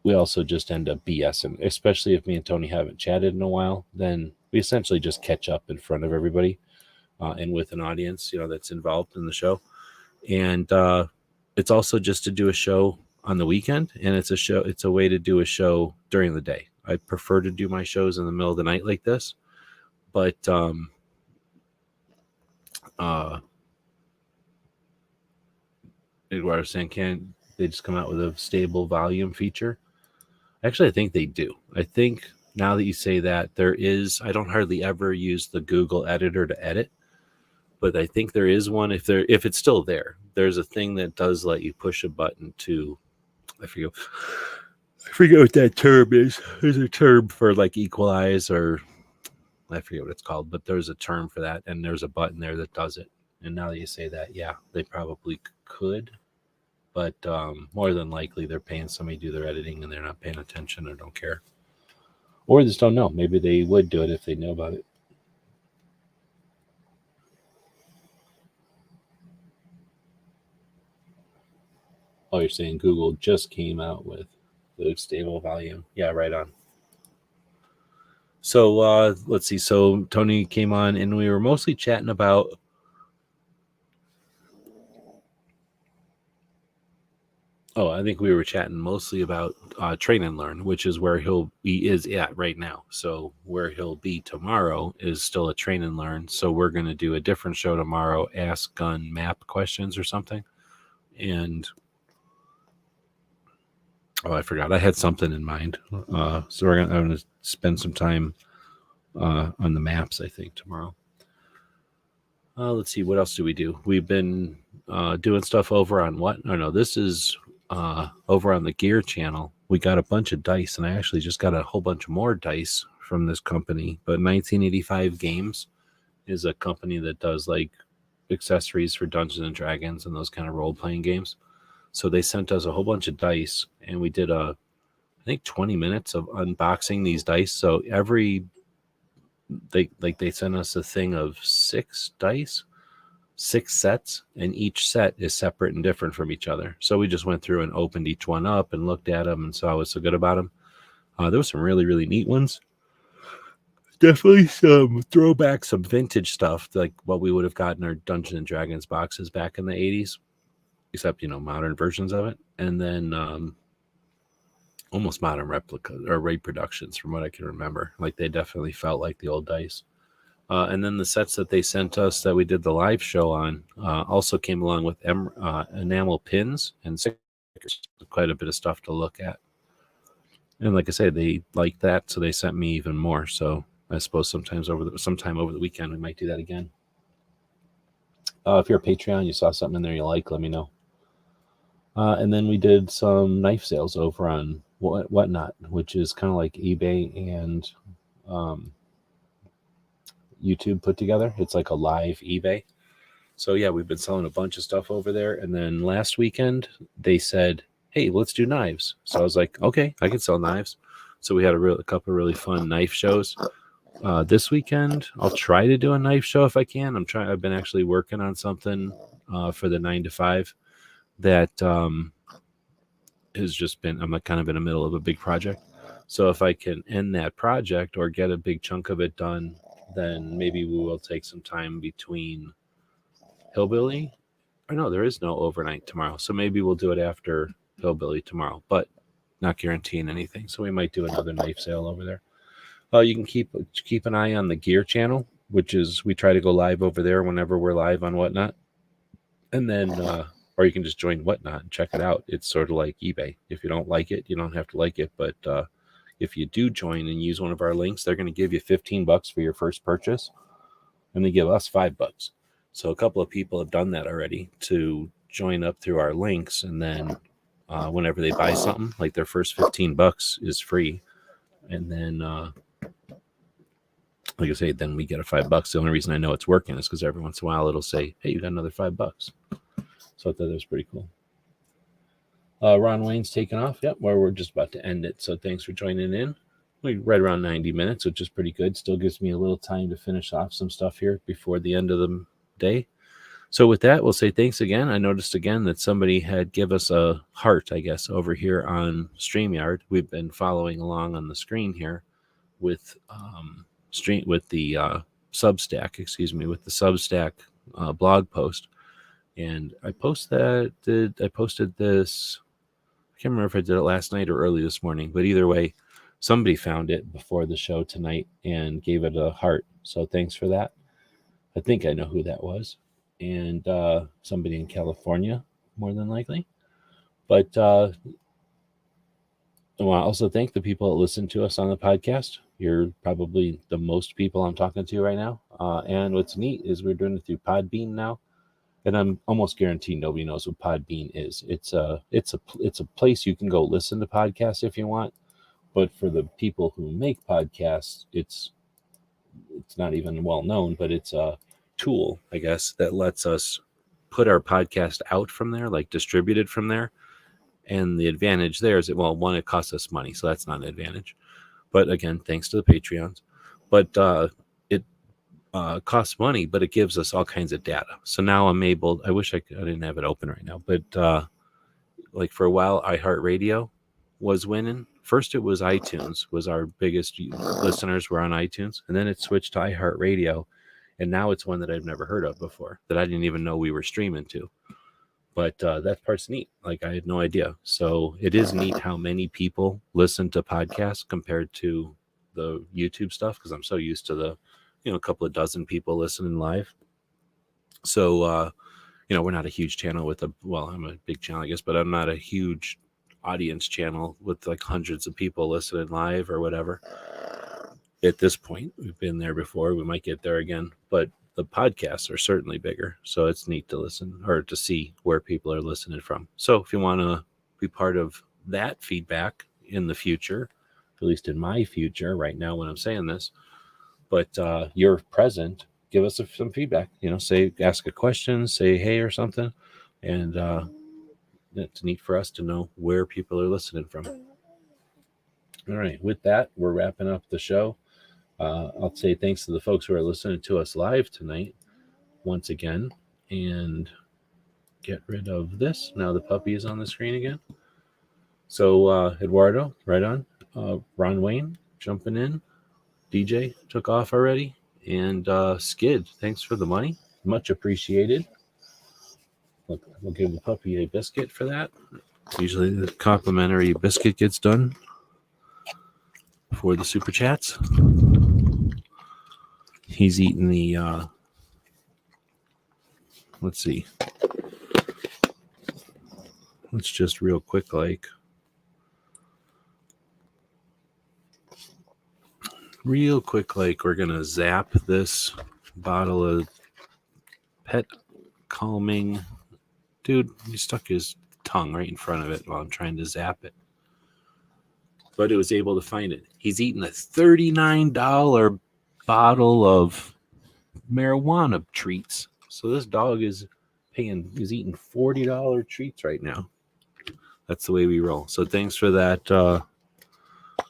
we also just end up BSing, especially if me and Tony haven't chatted in a while. Then we essentially just catch up in front of everybody and with an audience, that's involved in the show. And it's also just to do a show on the weekend, and it's a way to do a show during the day. I prefer to do my shows in the middle of the night like this, but what I was saying, can they just come out with a stable volume feature? Actually, I think they do. I think now that you say that, there is, I don't hardly ever use the Google editor to edit, but I think there is one. If it's still there, there's a thing that does let you push a button to, I forget what that term is. There's a term for like equalize, or I forget what it's called, but there's a term for that, and there's a button there that does it. And now that you say that, yeah, they probably could, but more than likely they're paying somebody to do their editing and they're not paying attention or don't care. Or just don't know. Maybe they would do it if they knew about it. Oh, you're saying Google just came out with The stable volume. Yeah, right on. So let's see. So Tony came on and we were mostly chatting about I think we were chatting mostly about Train and Learn, which is where he is at right now. So where he'll be tomorrow is still a Train and Learn. So we're going to do a different show tomorrow, Ask Gun Map questions or something. And I forgot. I had something in mind. So I'm going to spend some time on the maps, I think, tomorrow. Let's see. What else do we do? We've been doing stuff over on what? No, this is over on the Gear channel. We got a bunch of dice, and I actually just got a whole bunch more dice from this company. But 1985 Games is a company that does like accessories for Dungeons and Dragons and those kind of role-playing games. So they sent us a whole bunch of dice, and we did I think 20 minutes of unboxing these dice. So they sent us a thing of 6 dice, 6 sets, and each set is separate and different from each other. So we just went through and opened each one up and looked at them and saw what's so good about them. There was some really, really neat ones. Definitely some throwback, some vintage stuff, like what we would have gotten our Dungeons and Dragons boxes back in the 80s, except, modern versions of it. And then almost modern replicas or reproductions from what I can remember. Like they definitely felt like the old dice. And then the sets that they sent us that we did the live show on also came along with enamel pins and stickers. Quite a bit of stuff to look at. And like I said, they liked that, so they sent me even more. So I suppose sometime over the weekend we might do that again. If you're a Patreon, you saw something in there you like, let me know. And then we did some knife sales over on Whatnot, which is kind of like eBay and YouTube put together. It's like a live eBay. So yeah, we've been selling a bunch of stuff over there. And then last weekend they said, hey, let's do knives. So I was like, okay, I can sell knives. So we had a couple of really fun knife shows. This weekend I'll try to do a knife show if I can. I've been actually working on something for the 9 to 5 that has just been, I'm kind of in the middle of a big project. So if I can end that project or get a big chunk of it done, then maybe we will take some time between Hillbilly. Or no, there is no overnight tomorrow. So maybe we'll do it after Hillbilly tomorrow, but not guaranteeing anything. So we might do another knife sale over there. You can keep an eye on the Gear channel, which is, we try to go live over there whenever we're live on Whatnot. And then, or you can just join Whatnot and check it out. It's sort of like eBay. If you don't like it, you don't have to like it. But if you do join and use one of our links, they're going to give you $15 for your first purchase. And they give us $5. So a couple of people have done that already to join up through our links. And then whenever they buy something, like their first $15 is free. And then, like I say, then we get a $5. The only reason I know it's working is because every once in a while it'll say, hey, you got another $5. So I thought that was pretty cool. Ron Wayne's taken off. Yep, well, we're just about to end it. So thanks for joining in. We're right around 90 minutes, which is pretty good. Still gives me a little time to finish off some stuff here before the end of the day. So with that, we'll say thanks again. I noticed again that somebody had give us a heart, I guess, over here on StreamYard. We've been following along on the screen here with the Substack blog post. And I posted this. I can't remember if I did it last night or early this morning, but either way, somebody found it before the show tonight and gave it a heart. So thanks for that. I think I know who that was. And somebody in California, more than likely. But I want to also thank the people that listen to us on the podcast. You're probably the most people I'm talking to right now. And what's neat is we're doing it through Podbean now. And I'm almost guaranteed nobody knows what Podbean is. It's a place you can go listen to podcasts if you want. But for the people who make podcasts, it's not even well known, but it's a tool, I guess, that lets us put our podcast out from there, like distributed from there. And the advantage there is that, well, one, it costs us money, so that's not an advantage. But again, thanks to the Patreons. But it costs money, but it gives us all kinds of data. So now I'm able, I wish I didn't have it open right now, but like for a while, iHeartRadio was winning. First, it was iTunes was our biggest listeners were on iTunes, and then it switched to iHeartRadio, and now it's one that I've never heard of before that I didn't even know we were streaming to. But that part's neat. Like, I had no idea. So it is neat how many people listen to podcasts compared to the YouTube stuff, because I'm so used to the, a couple of dozen people listening live. So, we're not a huge channel I'm a big channel, I guess, but I'm not a huge audience channel with like hundreds of people listening live or whatever. At this point, we've been there before. We might get there again, but the podcasts are certainly bigger. So it's neat to listen or to see where people are listening from. So if you want to be part of that feedback in the future, at least in my future right now when I'm saying this, but you're present, give us some feedback, ask a question, say hey or something. And it's neat for us to know where people are listening from. All right. With that, we're wrapping up the show. I'll say thanks to the folks who are listening to us live tonight once again, and get rid of this. Now the puppy is on the screen again. So Eduardo, right on. Ron Wayne jumping in. DJ took off already. And Skid, thanks for the money. Much appreciated. We'll give the puppy a biscuit for that. Usually the complimentary biscuit gets done before the super chats. He's eating the, let's see. Let's just real quick, we're going to zap this bottle of pet calming. Dude, he stuck his tongue right in front of it while I'm trying to zap it. But it was able to find it. He's eating a $39 bottle of marijuana treats. So this dog is eating $40 treats right now. That's the way we roll. So thanks for that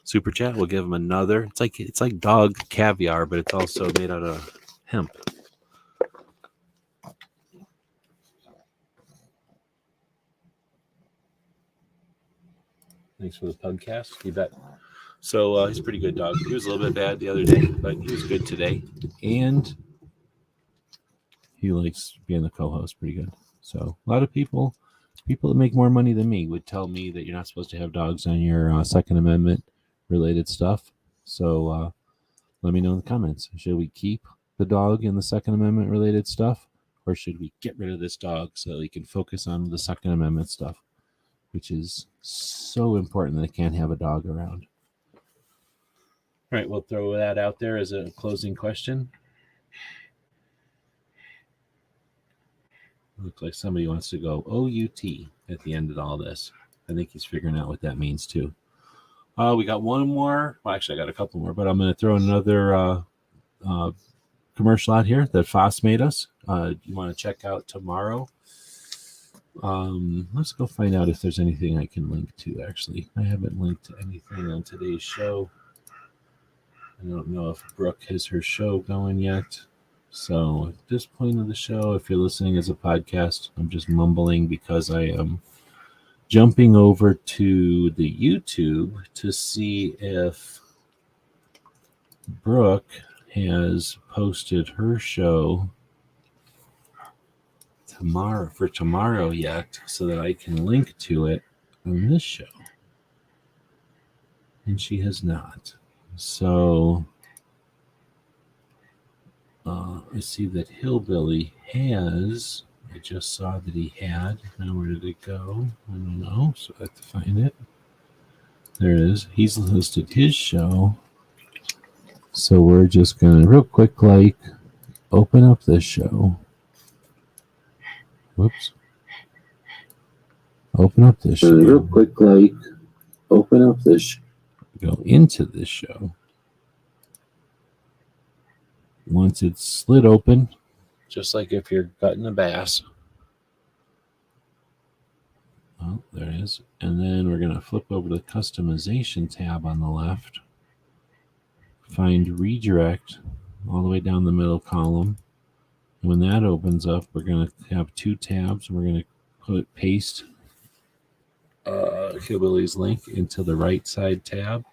super chat. We'll give him another. It's like dog caviar, but it's also made out of hemp. Thanks for the podcast. You bet. So he's a pretty good dog. He was a little bit bad the other day, but he was good today. And he likes being the co-host pretty good. So a lot of people that make more money than me would tell me that you're not supposed to have dogs on your Second Amendment related stuff. So let me know in the comments. Should we keep the dog in the Second Amendment related stuff, or should we get rid of this dog so that we can focus on the Second Amendment stuff, which is so important that I can't have a dog around. All right, we'll throw that out there as a closing question. Looks like somebody wants to go OUT at the end of all this. I think he's figuring out what that means too. We got one more. Well, actually, I got a couple more, but I'm going to throw another commercial out here that Foss made us. You want to check out tomorrow. Let's go find out if there's anything I can link to. Actually, I haven't linked to anything on today's show. I don't know if Brooke has her show going yet. So at this point of the show, if you're listening as a podcast, I'm just mumbling because I am jumping over to the YouTube to see if Brooke has posted her show tomorrow yet, so that I can link to it on this show. And she has not. So I see that Hillbilly has. I just saw that he had. Now where did it go? I don't know. So I have to find it. There it is. He's listed his show. So we're just going to real quick open up this show. Whoops. Open up this show. Real quick open up this show. Go into this show. Once it's slid open, just like if you're cutting a bass. Oh, there it is. And then we're going to flip over to the customization tab on the left. Find redirect all the way down the middle column. And when that opens up, we're going to have two tabs. We're going to paste Hillbilly's link into the right side tab.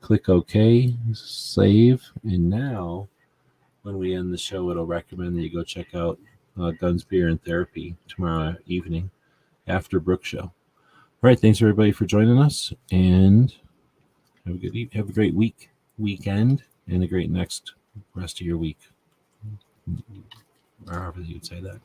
Click OK, save, and now when we end the show, it'll recommend that you go check out Guns, Beer, and Therapy tomorrow evening after Brooke Show. All right, thanks everybody for joining us, and have a great weekend, and a great next rest of your week, or however you would say that.